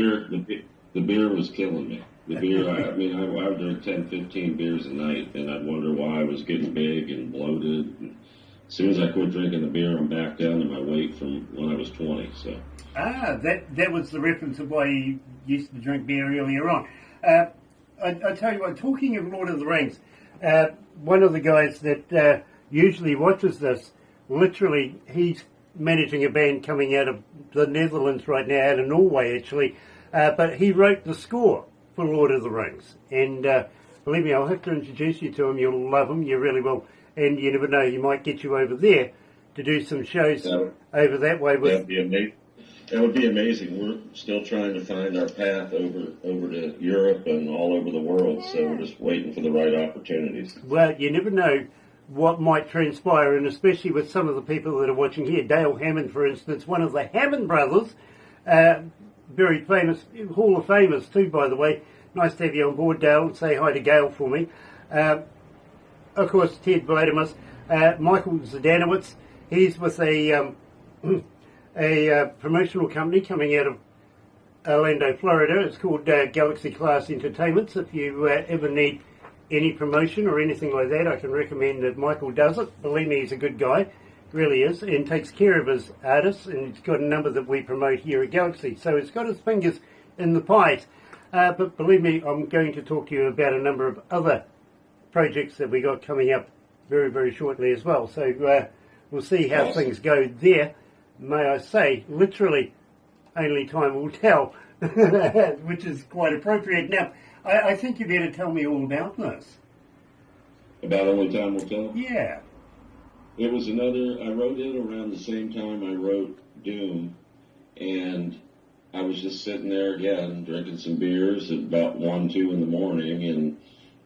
Speaker 2: The beer was killing me. The beer, I would drink 10, 15 beers a night, and I'd wonder why I was getting big and bloated. And as soon as I quit drinking the beer, I'm back down to my weight from when I was 20. So.
Speaker 1: That was the reference of why you used to drink beer earlier on. I tell you what, talking of Lord of the Rings, one of the guys that usually watches this, literally, he's managing a band coming out of the Netherlands right now, out of Norway actually, but he wrote the score for Lord of the Rings, and believe me, I'll have to introduce you to him. You'll love him. You really will. And you never know, he might get you over there to do some shows over that way.
Speaker 2: That would be amazing. That would be amazing. We're still trying to find our path over to Europe and all over the world, so we're just waiting for the right opportunities.
Speaker 1: Well, you never know what might transpire, and especially with some of the people that are watching here. Dale Hammond, for instance, one of the Hammond brothers, very famous, Hall of Famers too, by the way. Nice to have you on board, Dale, and say hi to Gail for me. Of course, Ted Vladimus, Michael Zdanowitz, he's with a promotional company coming out of Orlando, Florida. It's called Galaxy Class Entertainments. If you ever need any promotion or anything like that, I can recommend that Michael does it. Believe me, he's a good guy, really is, and takes care of his artists, and he's got a number that we promote here at Galaxy. So he's got his fingers in the pies. But believe me, I'm going to talk to you about a number of other projects that we got coming up very, very shortly as well. So we'll see how things go there. May I say, literally, only time will tell, which is quite appropriate. Now, I think you better tell me all about this.
Speaker 2: About Only Time Will Tell?
Speaker 1: Yeah.
Speaker 2: It was I wrote it around the same time I wrote Doom, and I was just sitting there again, drinking some beers at about 1, 2 in the morning, and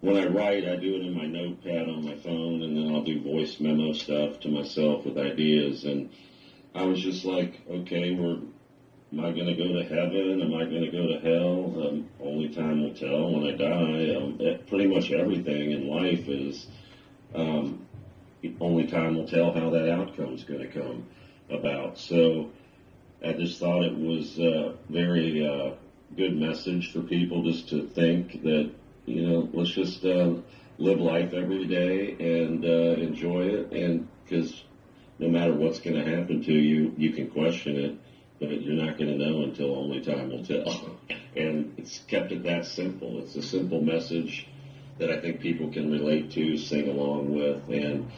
Speaker 2: when I write, I do it in my notepad on my phone, and then I'll do voice memo stuff to myself with ideas, and I was just like, okay, am I going to go to heaven? Am I going to go to hell? Only time will tell when I die. Pretty much everything in life is only time will tell how that outcome's going to come about. So I just thought it was a very good message for people just to think that, let's just live life every day and enjoy it. And because no matter what's going to happen to you, you can question it, but you're not going to know until only time will tell. And it's kept it that simple. It's a simple message that I think people can relate to, sing along with. And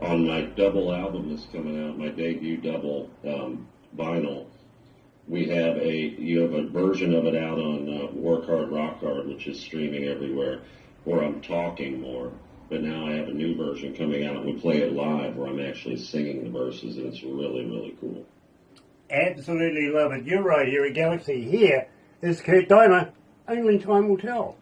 Speaker 2: on my double album that's coming out, my debut double vinyl, you have a version of it out on Work Hard, Rock Hard, which is streaming everywhere, where I'm talking more. But now I have a new version coming out, and we play it live where I'm actually singing the verses, and it's really, really cool.
Speaker 1: Absolutely love it. You're right, here at Galaxy. Here is Kurt Deimer. Only time will tell.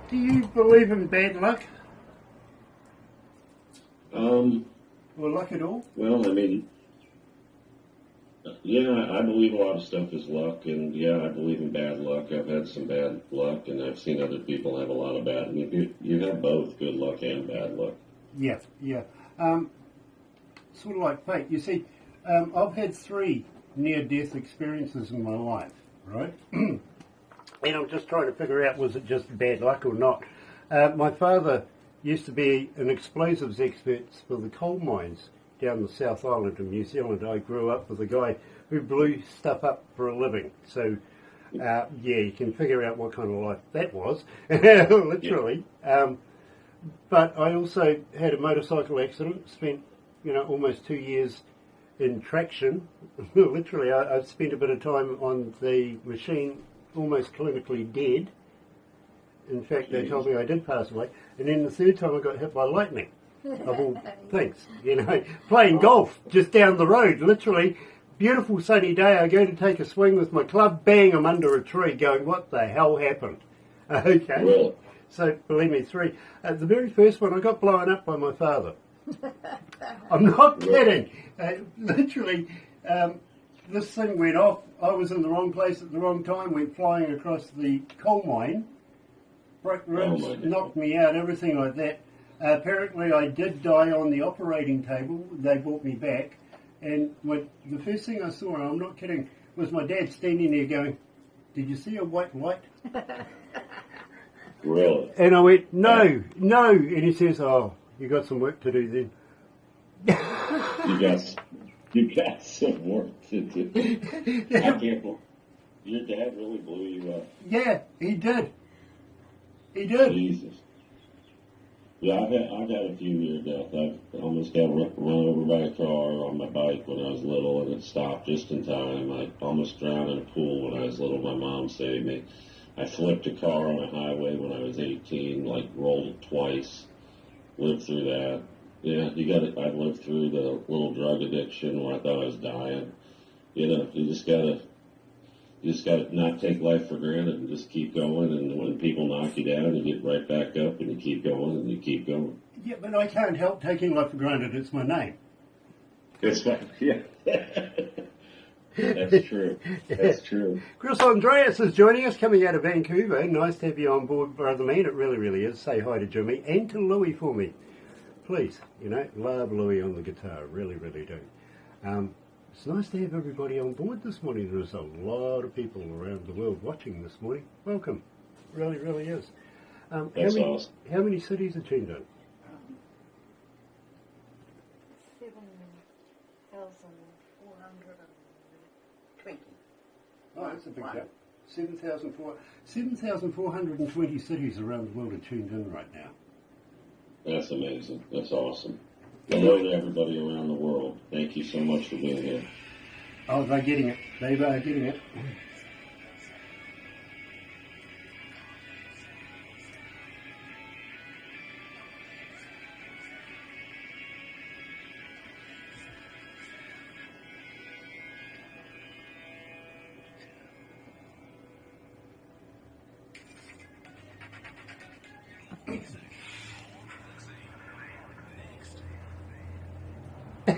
Speaker 1: Do you believe in bad luck? Or luck at all?
Speaker 2: Well, I mean, yeah, I believe a lot of stuff is luck, and yeah, I believe in bad luck. I've had some bad luck, and I've seen other people have a lot of bad. I mean, you have both good luck and bad luck.
Speaker 1: Yeah. Sort of like fate. You see, I've had 3 near-death experiences in my life, right? And I'm just trying to figure out, was it just bad luck or not? My father used to be an explosives expert for the coal mines down the South Island of New Zealand. I grew up with a guy who blew stuff up for a living. So, you can figure out what kind of life that was, literally. But I also had a motorcycle accident, spent, almost 2 years in traction. Literally, I spent a bit of time on the machine, almost clinically dead. In fact, they told me I did pass away. And then the third time I got hit by lightning, of all things. Playing golf just down the road, literally. Beautiful sunny day, I go to take a swing with my club, bang, I'm under a tree going, what the hell happened? Okay.
Speaker 2: Well,
Speaker 1: so, believe me, 3. The very first one, I got blown up by my father. I'm not kidding. Literally, this thing went off. I was in the wrong place at the wrong time, went flying across the coal mine, broke ribs, knocked me out, everything like that. Apparently, I did die on the operating table. They brought me back. And the first thing I saw, and I'm not kidding, was my dad standing there going, "Did you see a white light?"
Speaker 2: Really?
Speaker 1: And I went, no. And he says, "Oh, you got some work to do then."
Speaker 2: You got some work to do. I can't believe your dad really blew you up.
Speaker 1: Yeah, he did. He did.
Speaker 2: Jesus. Yeah, I've had a few near death. I've almost got run over by a car on my bike when I was little, and it stopped just in time. I almost drowned in a pool when I was little. My mom saved me. I flipped a car on a highway when I was 18, like rolled it twice. Lived through that. Yeah, you got it. I've lived through the little drug addiction where I thought I was dying. You know, you just gotta not take life for granted and just keep going. And when people knock you down, you get right back up and you keep going and you keep going.
Speaker 1: Yeah, but I can't help taking life for granted. It's my name.
Speaker 2: It's like, yeah. That's true. That's true.
Speaker 1: Chris Andreas is joining us, coming out of Vancouver. Nice to have you on board, brother man. It really, really is. Say hi to Jimmy and to Louie for me. Please, love Louie on the guitar. Really, really do. It's nice to have everybody on board this morning. There's a lot of people around the world watching this morning. Welcome. Really, really is.
Speaker 2: That's awesome.
Speaker 1: How many cities are tuned in?
Speaker 3: 7,420.
Speaker 1: Oh, that's a big jump. 7,420 cities around the world are tuned in right now.
Speaker 2: That's amazing. That's awesome. Hello to everybody around the world. Thank you so much for being here.
Speaker 1: Oh, they're getting it. They are getting it.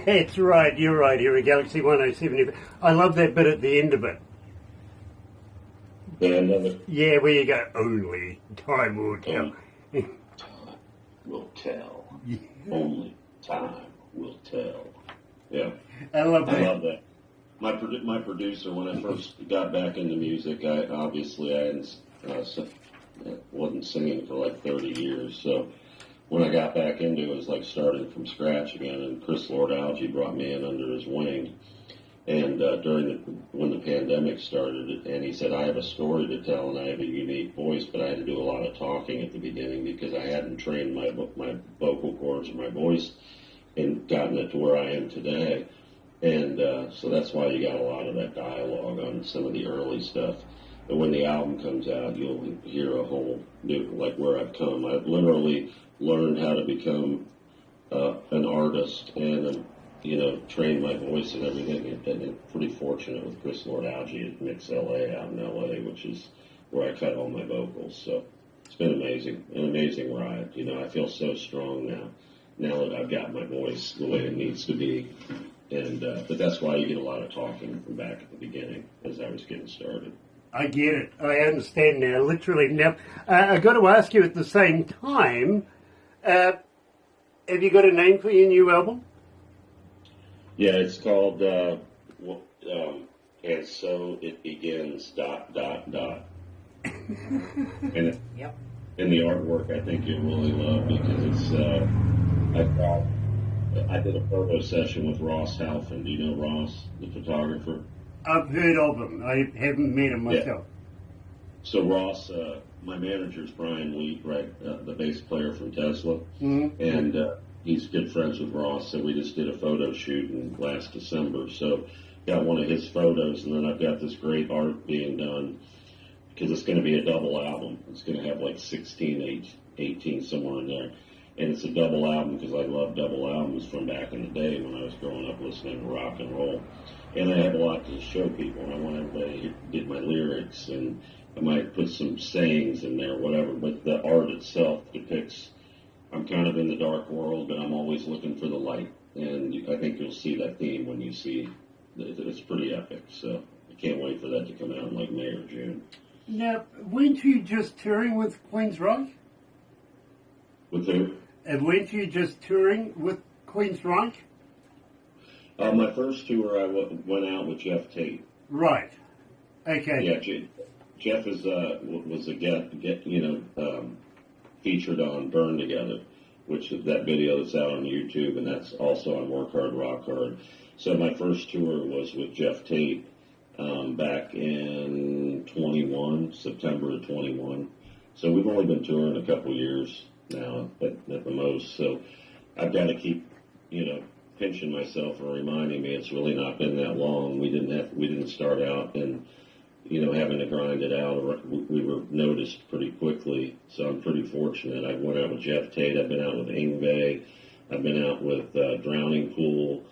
Speaker 1: That's right, you're right, here at galaxy107fm. I love that bit at the end of it.
Speaker 2: The end of it?
Speaker 1: Yeah, where you go, only time will tell.
Speaker 2: Time will tell.
Speaker 1: Yeah.
Speaker 2: Only time will tell. Yeah.
Speaker 1: I love that.
Speaker 2: I love that. My producer, when I first got back into music, I wasn't singing for like 30 years, so when I got back into it, it was like starting from scratch again, and Chris Lord-Alge brought me in under his wing. And when the pandemic started, and he said, I have a story to tell, and I have a unique voice, but I had to do a lot of talking at the beginning because I hadn't trained my vocal cords or my voice and gotten it to where I am today. And so that's why you got a lot of that dialogue on some of the early stuff. And when the album comes out, you'll hear a whole new, like where I've come. I've literally learned how to become an artist and, train my voice and everything. And I'm pretty fortunate with Chris Lord-Alge at Mix LA out in LA, which is where I cut all my vocals. So it's been amazing, an amazing ride. I feel so strong now that I've got my voice the way it needs to be. And but that's why you get a lot of talking from back at the beginning as I was getting started.
Speaker 1: I get it. I understand now, literally. Now, I've got to ask you at the same time, have you got a name for your new album?
Speaker 2: Yeah, it's called And So It Begins, ... And
Speaker 3: Yep.
Speaker 2: in the artwork, I think you'll really love because I did a photo session with Ross Halfin. Do you know Ross, the photographer?
Speaker 1: I've heard of him. I haven't met him myself.
Speaker 2: Yeah. So Ross, my manager's Brian Wheat, right, the bass player from Tesla, and he's good friends with Ross. So we just did a photo shoot last December. So got one of his photos, and then I've got this great art being done because it's going to be a double album. It's going to have like 16, 18 somewhere in there. And it's a double album because I love double albums from back in the day when I was growing up listening to rock and roll. And I have a lot to show people, and I want everybody to get my lyrics, and I might put some sayings in there, whatever. But the art itself depicts, I'm kind of in the dark world, but I'm always looking for the light. And I think you'll see that theme when you see it's pretty epic. So I can't wait for that to come out in like May or June.
Speaker 1: Now, weren't you just touring with Queensryche?
Speaker 2: With who?
Speaker 1: And weren't you just touring with Queensryche?
Speaker 2: My first tour, I went out with Jeff Tate.
Speaker 1: Right. Okay.
Speaker 2: Yeah, Jeff was featured on Burn Together, which is that video that's out on YouTube, and that's also on Work Hard, Rock Hard. So my first tour was with Jeff Tate back in September of 21. So we've only been touring a couple years. now at the most. So I've got to keep, pinching myself and reminding me it's really not been that long. We didn't start out and, having to grind it out. We were noticed pretty quickly, so I'm pretty fortunate. I went out with Jeff Tate. I've been out with Ingve. I've been out with Drowning Pool.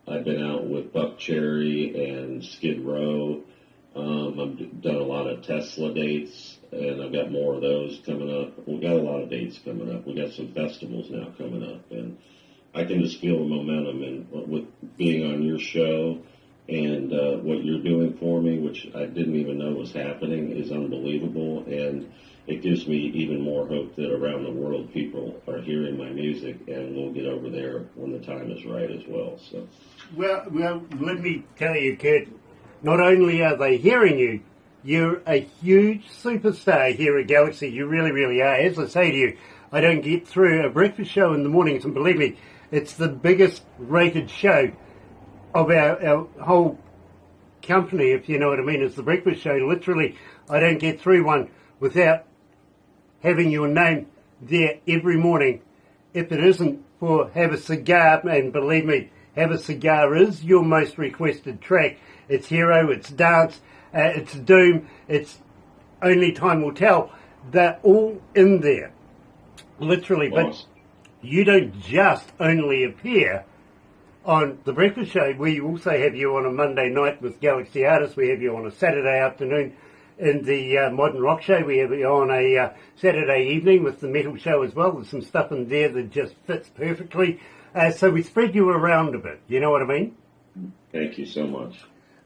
Speaker 2: I've been out with Buck Cherry and Skid Row. I've done a lot of Tesla dates, and I've got more of those coming up. We've got a lot of dates coming up. We've got some festivals now coming up, and I can just feel the momentum. And with being on your show and what you're doing for me, which I didn't even know was happening, is unbelievable. And it gives me even more hope that around the world people are hearing my music, and we'll get over there when the time is right as well. So,
Speaker 1: well, let me tell you, Kurt, not only are they hearing you, you're a huge superstar here at Galaxy. You really, really are. As I say to you, I don't get through a breakfast show in the mornings, and believe me, it's the biggest rated show of our whole company, if you know what I mean. It's the breakfast show. Literally, I don't get through one without having your name there every morning. If it isn't for Have a Cigar, and believe me, Have a Cigar is your most requested track. It's Hero, it's Dance, it's Doom, it's Only Time Will Tell. They're all in there, literally. But you don't just only appear on the breakfast show. We also have you on a Monday night with Galaxy Artists. We have you on a Saturday afternoon in the Modern Rock Show. We have you on a Saturday evening with the Metal Show as well. There's some stuff in there that just fits perfectly. So we spread you around a bit. You know what I mean?
Speaker 2: Thank you so much.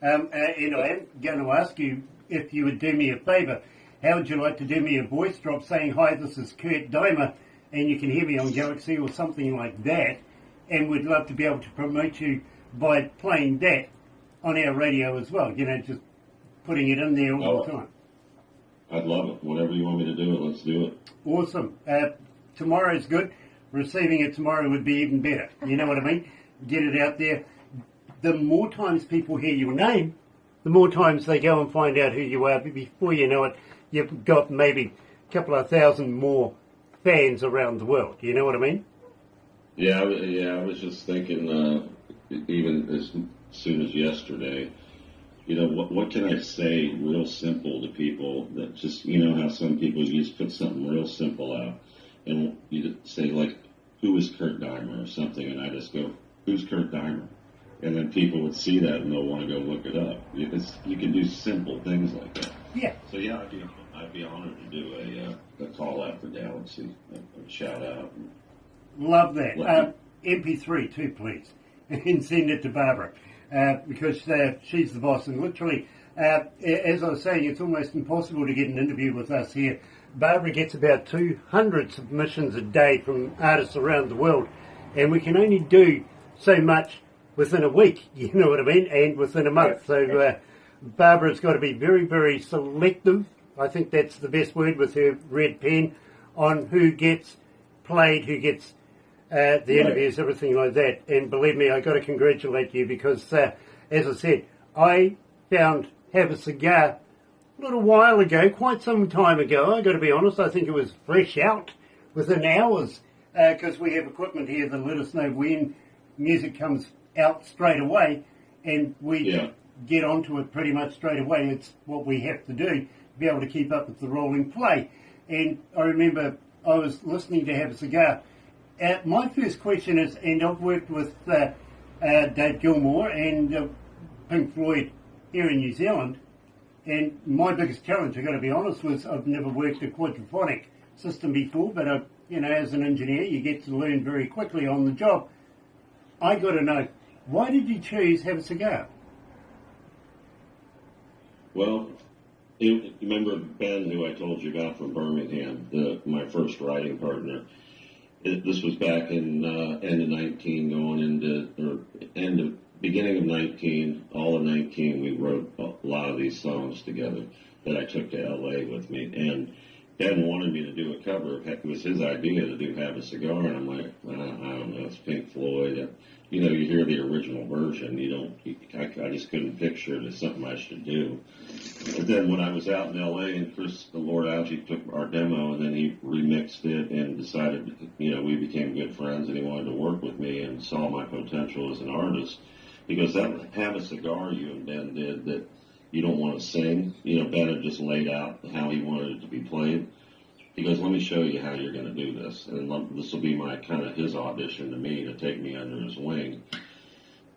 Speaker 1: And I am going to ask you if you would do me a favour. How would you like to do me a voice drop saying, "Hi, this is Kurt Deimer, and you can hear me on Galaxy," or something like that, and we'd love to be able to promote you by playing that on our radio as well, just putting it in there all the time.
Speaker 2: I'd love it. Whatever you want me to do it, let's do it.
Speaker 1: Awesome. Tomorrow's good. Receiving it tomorrow would be even better. You know what I mean? Get it out there. The more times people hear your name, the more times they go and find out who you are. But before you know it, you've got maybe a couple of thousand more fans around the world. You know what I mean?
Speaker 2: Yeah, I was just thinking, even as soon as yesterday, what can I say real simple to people that just, how some people just put something real simple out, and you say, like, who is Kurt Deimer or something, and I just go, who's Kurt Deimer? And then people would see that and they'll want to go look it up. You can do simple things like that.
Speaker 1: Yeah.
Speaker 2: So yeah, I'd be honored to do a call out for Galaxy, a shout out.
Speaker 1: Love that. MP3 too, please, and send it to Barbara because she's the boss. And literally, as I was saying, it's almost impossible to get an interview with us here. Barbara gets about 200 submissions a day from artists around the world, and we can only do so much within a week, you know what I mean, and within a month. So Barbara's got to be very, very selective. I think that's the best word, with her red pen, on who gets played, who gets the interviews, everything like that. And believe me, I got to congratulate you because, as I said, I found Have a Cigar a little while ago, quite some time ago. I got to be honest, I think it was fresh out within hours because we have equipment here that let us know when music comes out straight away, and we get onto it pretty much straight away. It's what we have to do to be able to keep up with the rolling play. And I remember I was listening to Have a Cigar. My first question is, and I've worked with Dave Gilmour and Pink Floyd here in New Zealand, and my biggest challenge, I've got to be honest, was I've never worked a quadraphonic system before, but as an engineer, you get to learn very quickly on the job. I got to know, why did you choose Have a Cigar?
Speaker 2: Well, you remember Ben, who I told you about from Birmingham, my first writing partner. This was back in end of 19, going into beginning of 19, all of 19. We wrote a lot of these songs together that I took to LA with me, and Ben wanted me to do a cover. It was his idea to do Have a Cigar, and I'm like, I don't know, it's Pink Floyd. You hear the original version. I just couldn't picture it as something I should do. And then when I was out in L.A. and Chris, the Lord Algie, took our demo and then he remixed it and decided, we became good friends and he wanted to work with me and saw my potential as an artist. Because that Have a Cigar you and Ben did that you don't want to sing. Ben had just laid out how he wanted it to be played. He goes, let me show you how you're going to do this. And this will be my kind of his audition to me to take me under his wing.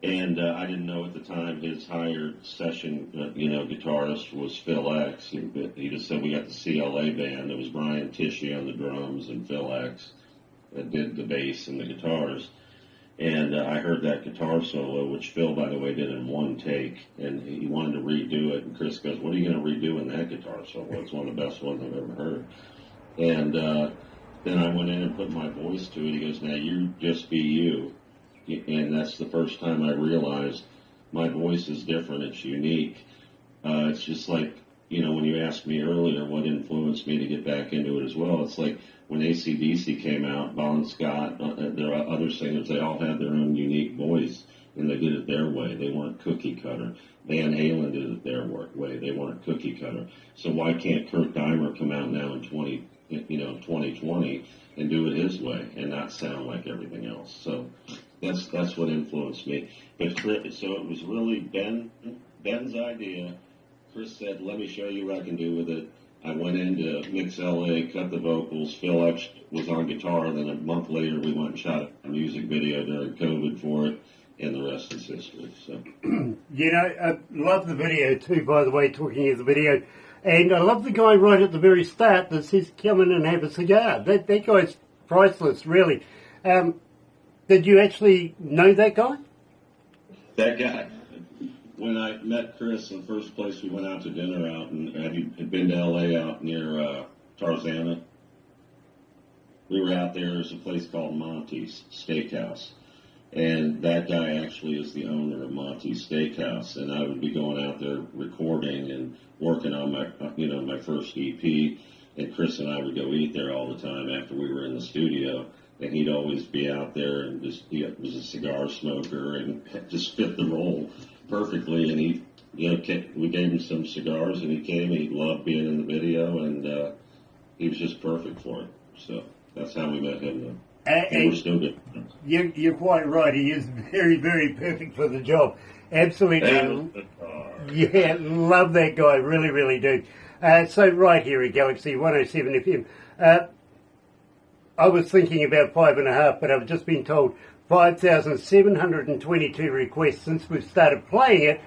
Speaker 2: And I didn't know at the time his hired session, guitarist was Phil X. He just said, we got the CLA band. It was Brian Tishy on the drums and Phil X that did the bass and the guitars. And I heard that guitar solo, which Phil, by the way, did in one take. And he wanted to redo it. And Chris goes, what are you going to redo in that guitar solo? It's one of the best ones I've ever heard. And then I went in and put my voice to it. He goes, now you just be you. And that's the first time I realized my voice is different. It's unique. It's just like, when you asked me earlier what influenced me to get back into it as well, it's like when AC/DC came out, Bon Scott, there are other singers, they all had their own unique voice, and they did it their way. They weren't cookie cutter. Van Halen did it their way. They weren't cookie cutter. So why can't Kurt Deimer come out now in 2020 and do it his way and not sound like everything else? So that's what influenced me. But so it was really Ben's idea. Chris said, let me show you what I can do with it. I went in to mix LA, cut the vocals. Phil X was on guitar. Then a month later, we went and shot a music video during COVID for it, and the rest is history. So,
Speaker 1: I love the video too, by the way, talking of the video. And I love the guy right at the very start that says, come in and have a cigar. That guy's priceless, really. Did you actually know that guy?
Speaker 2: That guy. When I met Chris, the first place we went out to dinner out, and had been to L.A. out near Tarzana. We were out there. There's a place called Monty's Steakhouse. And that guy actually is the owner of Monty's Steakhouse. And I would be going out there recording and working on my first EP. And Chris and I would go eat there all the time after we were in the studio. And he'd always be out there and he was a cigar smoker and just fit the role perfectly. And he, we gave him some cigars and he came. He loved being in the video and he was just perfect for it. So that's how we met him, though. And we're still good.
Speaker 1: You're quite right. He is very, very perfect for the job. Absolutely. Yeah, love that guy. Really, really do. So right here at Galaxy 107 FM, I was thinking about 5.5, but I've just been told 5,722 requests since we've started playing it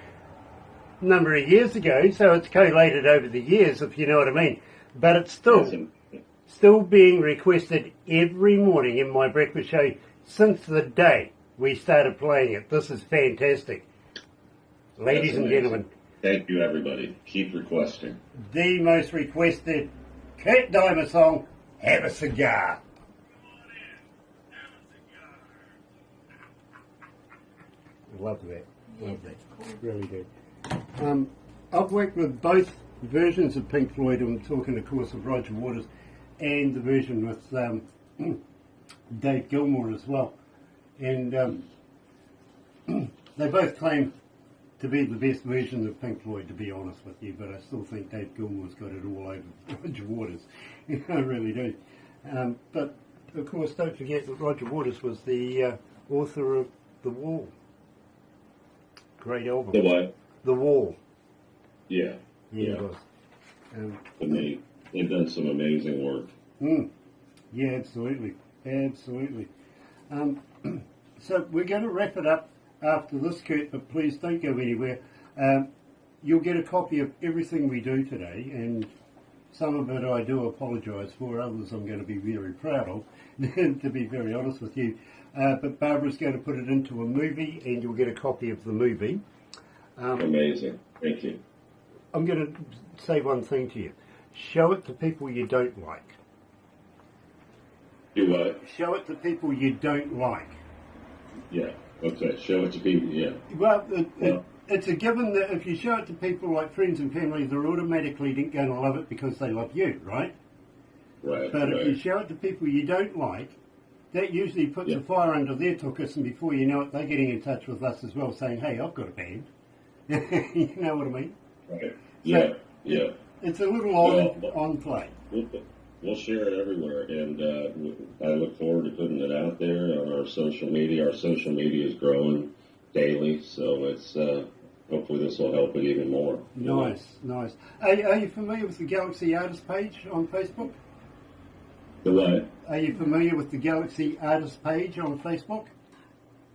Speaker 1: a number of years ago. So it's collated over the years, if you know what I mean. But it's still being requested every morning in my breakfast show since the day we started playing it. This is fantastic. Ladies and gentlemen.
Speaker 2: Thank you, everybody. Keep requesting.
Speaker 1: The most requested Kurt Deimer song, Have a Cigar. Love that. Love that. Really do. I've worked with both versions of Pink Floyd. I'm talking, of course, of Roger Waters and the version with Dave Gilmour as well. And they both claim to be the best version of Pink Floyd, to be honest with you, but I still think Dave Gilmour's got it all over Roger Waters. I really do. But, of course, don't forget that Roger Waters was the author of The Wall. Great album.
Speaker 2: The what?
Speaker 1: The Wall.
Speaker 2: Yeah.
Speaker 1: Yeah, it was.
Speaker 2: They've done some amazing work.
Speaker 1: Yeah, absolutely. Absolutely. So we're going to wrap it up after this, Kurt, but please don't go anywhere. You'll get a copy of everything we do today, and some of it I do apologise for, others I'm going to be very proud of, to be very honest with you. But Barbara's going to put it into a movie, and you'll get a copy of the movie.
Speaker 2: Amazing. Thank you.
Speaker 1: I'm going to say one thing to you. Show it to people you don't like.
Speaker 2: Do what?
Speaker 1: Show it to people you don't like.
Speaker 2: Yeah. Okay. Show it to people. Yeah.
Speaker 1: Well, it's a given that if you show it to people like friends and family, they're automatically going to love it because they love you, right?
Speaker 2: Right.
Speaker 1: But
Speaker 2: right.
Speaker 1: if you show it to people you don't like, that usually puts a fire under their tuchus, and before you know it, they're getting in touch with us as well, saying, "Hey, I've got a band." You know what I mean?
Speaker 2: Right. Yeah. Yeah.
Speaker 1: It's a little on play.
Speaker 2: We'll share it everywhere, and I look forward to putting it out there on our social media. Our social media is growing daily, so it's hopefully this will help it even more.
Speaker 1: Nice. Are you familiar with the Galaxy Artist page on Facebook?
Speaker 2: The what?
Speaker 1: Are you familiar with the Galaxy Artist page on Facebook?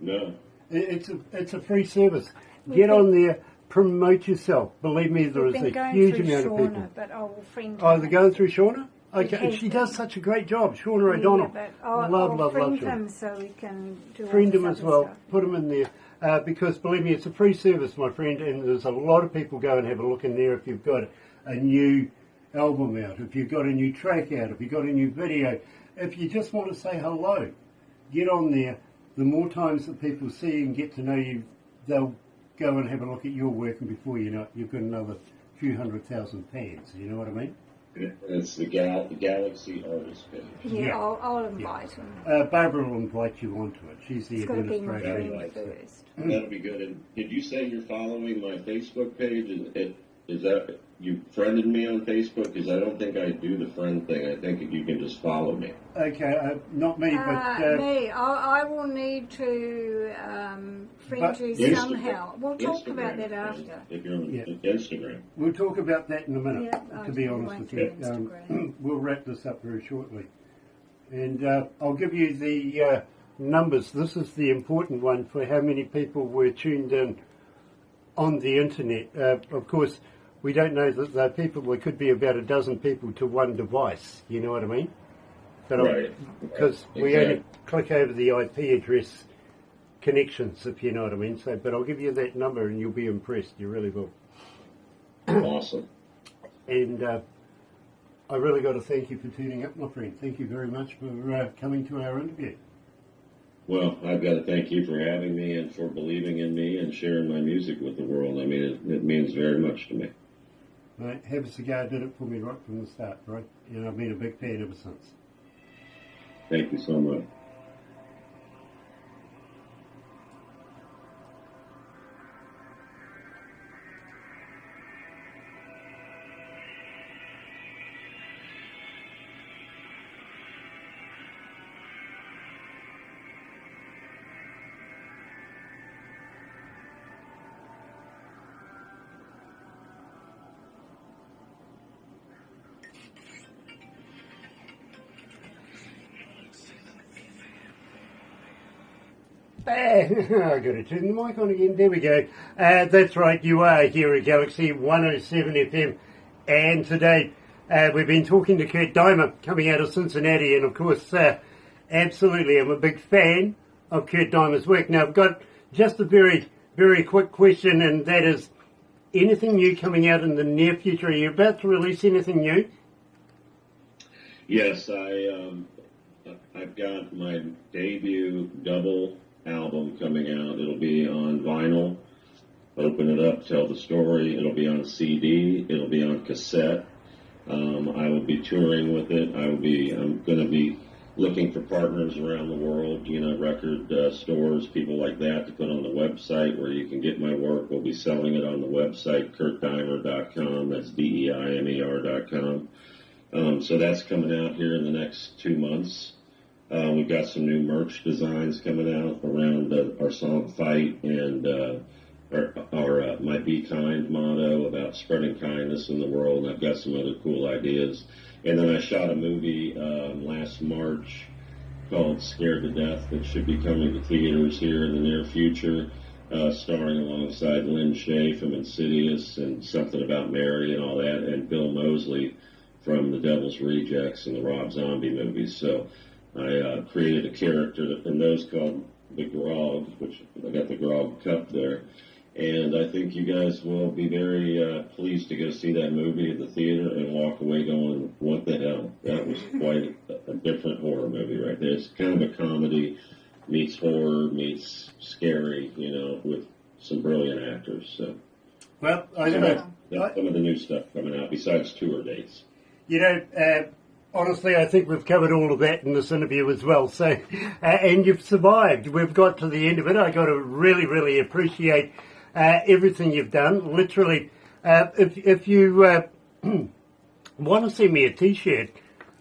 Speaker 2: No.
Speaker 1: It's a free service. Get on there, promote yourself. Believe me, there is a huge amount of people.
Speaker 3: But I will friend
Speaker 1: Oh, they're going through Shauna? Okay, she does such a great job, Shauna O'Donnell.
Speaker 3: Yeah, but I'll friend him so we can do all
Speaker 1: Friend
Speaker 3: this
Speaker 1: him as
Speaker 3: other
Speaker 1: well.
Speaker 3: stuff.
Speaker 1: Put him in there because believe me, it's a free service, my friend, and there's a lot of people go and have a look in there if you've got a new album out, if you've got a new track out, if you've got a new video, if you just want to say hello, get on there. The more times that people see and get to know you, they'll go and have a look at your work, and before you know it, you've got another few 100,000 fans. You know what I mean?
Speaker 2: It's the Galaxy Artist page.
Speaker 3: Yeah, I'll invite him.
Speaker 1: Barbara will invite you onto it. She's the
Speaker 3: It's got to be my
Speaker 1: administrator.
Speaker 3: friend first.
Speaker 2: That'll be good. And did you say you're following my Facebook page? Is that you friended me on Facebook? Because I don't think I do the friend thing. I think you can just follow me.
Speaker 1: Okay, not me, but...
Speaker 3: Me, I will need to friend you
Speaker 2: Instagram.
Speaker 3: somehow. We'll talk
Speaker 2: Instagram,
Speaker 3: about that after.
Speaker 2: If you're on Instagram.
Speaker 1: We'll talk about that in a minute,
Speaker 3: Yeah,
Speaker 1: to be
Speaker 3: I'll
Speaker 1: honest with
Speaker 3: wait
Speaker 1: you.
Speaker 3: for Instagram.
Speaker 1: We'll wrap this up very shortly. And I'll give you the numbers. This is the important one for how many people were tuned in on the internet. Of course, we don't know that there are people, there could be about a dozen people to one device, you know what I mean? But
Speaker 2: Right.
Speaker 1: Because we only click over the IP address connections, if you know what I mean. So, but I'll give you that number and you'll be impressed, you really will.
Speaker 2: Awesome.
Speaker 1: And I really got to thank you for tuning up, my friend. Thank you very much for coming to our interview.
Speaker 2: Well, I've got to thank you for having me and for believing in me and sharing my music with the world. I mean, it means very much to me.
Speaker 1: Right, Have a Cigar did it for me right from the start, right? And I've been a big fan ever since.
Speaker 2: Thank you so much.
Speaker 1: I've got to turn the mic on again. There we go. That's right, you are here at Galaxy 107 FM. And today we've been talking to Kurt Deimer coming out of Cincinnati. And of course, absolutely, I'm a big fan of Kurt Deimer's work. Now, I've got just a very, very quick question, and that is, anything new coming out in the near future? Are you about to release anything new?
Speaker 2: Yes, I've got my debut double album coming out. It'll be on vinyl. Open it up, tell the story. It'll be on CD. It'll be on cassette. I will be touring with it. I'm going to be looking for partners around the world, record stores, people like that, to put on the website where you can get my work. We'll be selling it on the website, kurtdeimer.com. That's DEIMER.com. So that's coming out here in the next 2 months. We've got some new merch designs coming out around our song Fight and our My Be Kind motto about spreading kindness in the world. And I've got some other cool ideas. And then I shot a movie last March called Scared to Death that should be coming to theaters here in the near future, starring alongside Lynn Shay from Insidious and Something About Mary and all that, and Bill Moseley from The Devil's Rejects and the Rob Zombie movies. So I created a character in those called the Grog, which I got the Grog cup there. And I think you guys will be very pleased to go see that movie at the theater and walk away going, what the hell? That was quite a different horror movie right there. It's kind of a comedy meets horror meets scary, with some brilliant actors. So,
Speaker 1: Well, I know.
Speaker 2: That's some of the new stuff coming out besides tour dates.
Speaker 1: Honestly, I think we've covered all of that in this interview as well. So, and you've survived. We've got to the end of it. I got to really, really appreciate everything you've done. Literally, if you want to send me a T-shirt,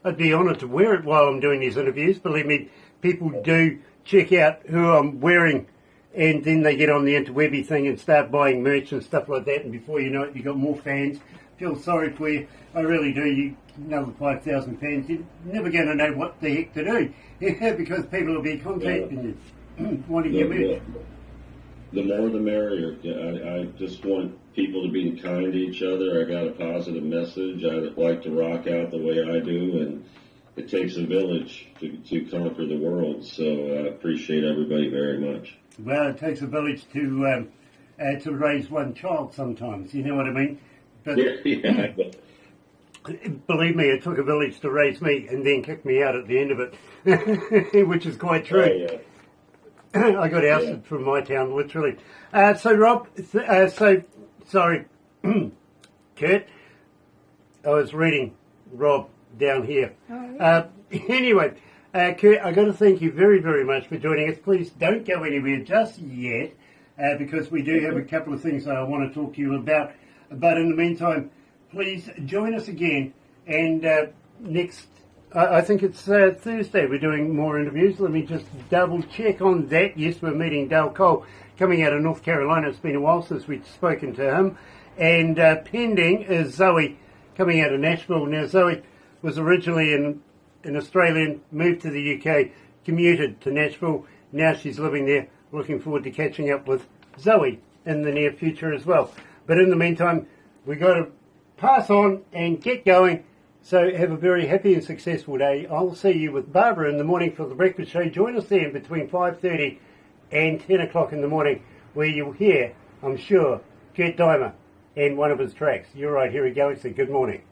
Speaker 1: I'd be honoured to wear it while I'm doing these interviews. Believe me, people do check out who I'm wearing, and then they get on the interwebby thing and start buying merch and stuff like that, and before you know it, you've got more fans. Feel sorry for you. I really do. You another 5,000 fans. You're never going to know what the heck to do because people will be contacting you. Want to get merch.
Speaker 2: The more the merrier. I just want people to be kind to each other. I got a positive message. I like to rock out the way I do, and it takes a village to conquer the world. So I appreciate everybody very much.
Speaker 1: Well, it takes a village to raise one child sometimes. You know what I mean? But
Speaker 2: Yeah.
Speaker 1: believe me, it took a village to raise me and then kick me out at the end of it, which is quite true.
Speaker 2: Oh, yeah.
Speaker 1: I got ousted from my town, literally. So, Rob, sorry, Kurt, I was reading Rob down here.
Speaker 3: Oh, yeah.
Speaker 1: Anyway, Kurt, I got to thank you very, very much for joining us. Please don't go anywhere just yet, because we do have a couple of things that I want to talk to you about. But in the meantime, please join us again. And next, I think it's Thursday, we're doing more interviews. Let me just double check on that. Yes, we're meeting Dale Cole coming out of North Carolina. It's been a while since we've spoken to him. And pending is Zoe coming out of Nashville. Now, Zoe was originally an Australian, moved to the UK, commuted to Nashville. Now she's living there. Looking forward to catching up with Zoe in the near future as well. But in the meantime, we've got to pass on and get going. So have a very happy and successful day. I'll see you with Barbara in the morning for the breakfast show. Join us then between 5:30 and 10 o'clock in the morning, where you'll hear, I'm sure, Kurt Deimer and one of his tracks. You're right here at Galaxy. Good morning.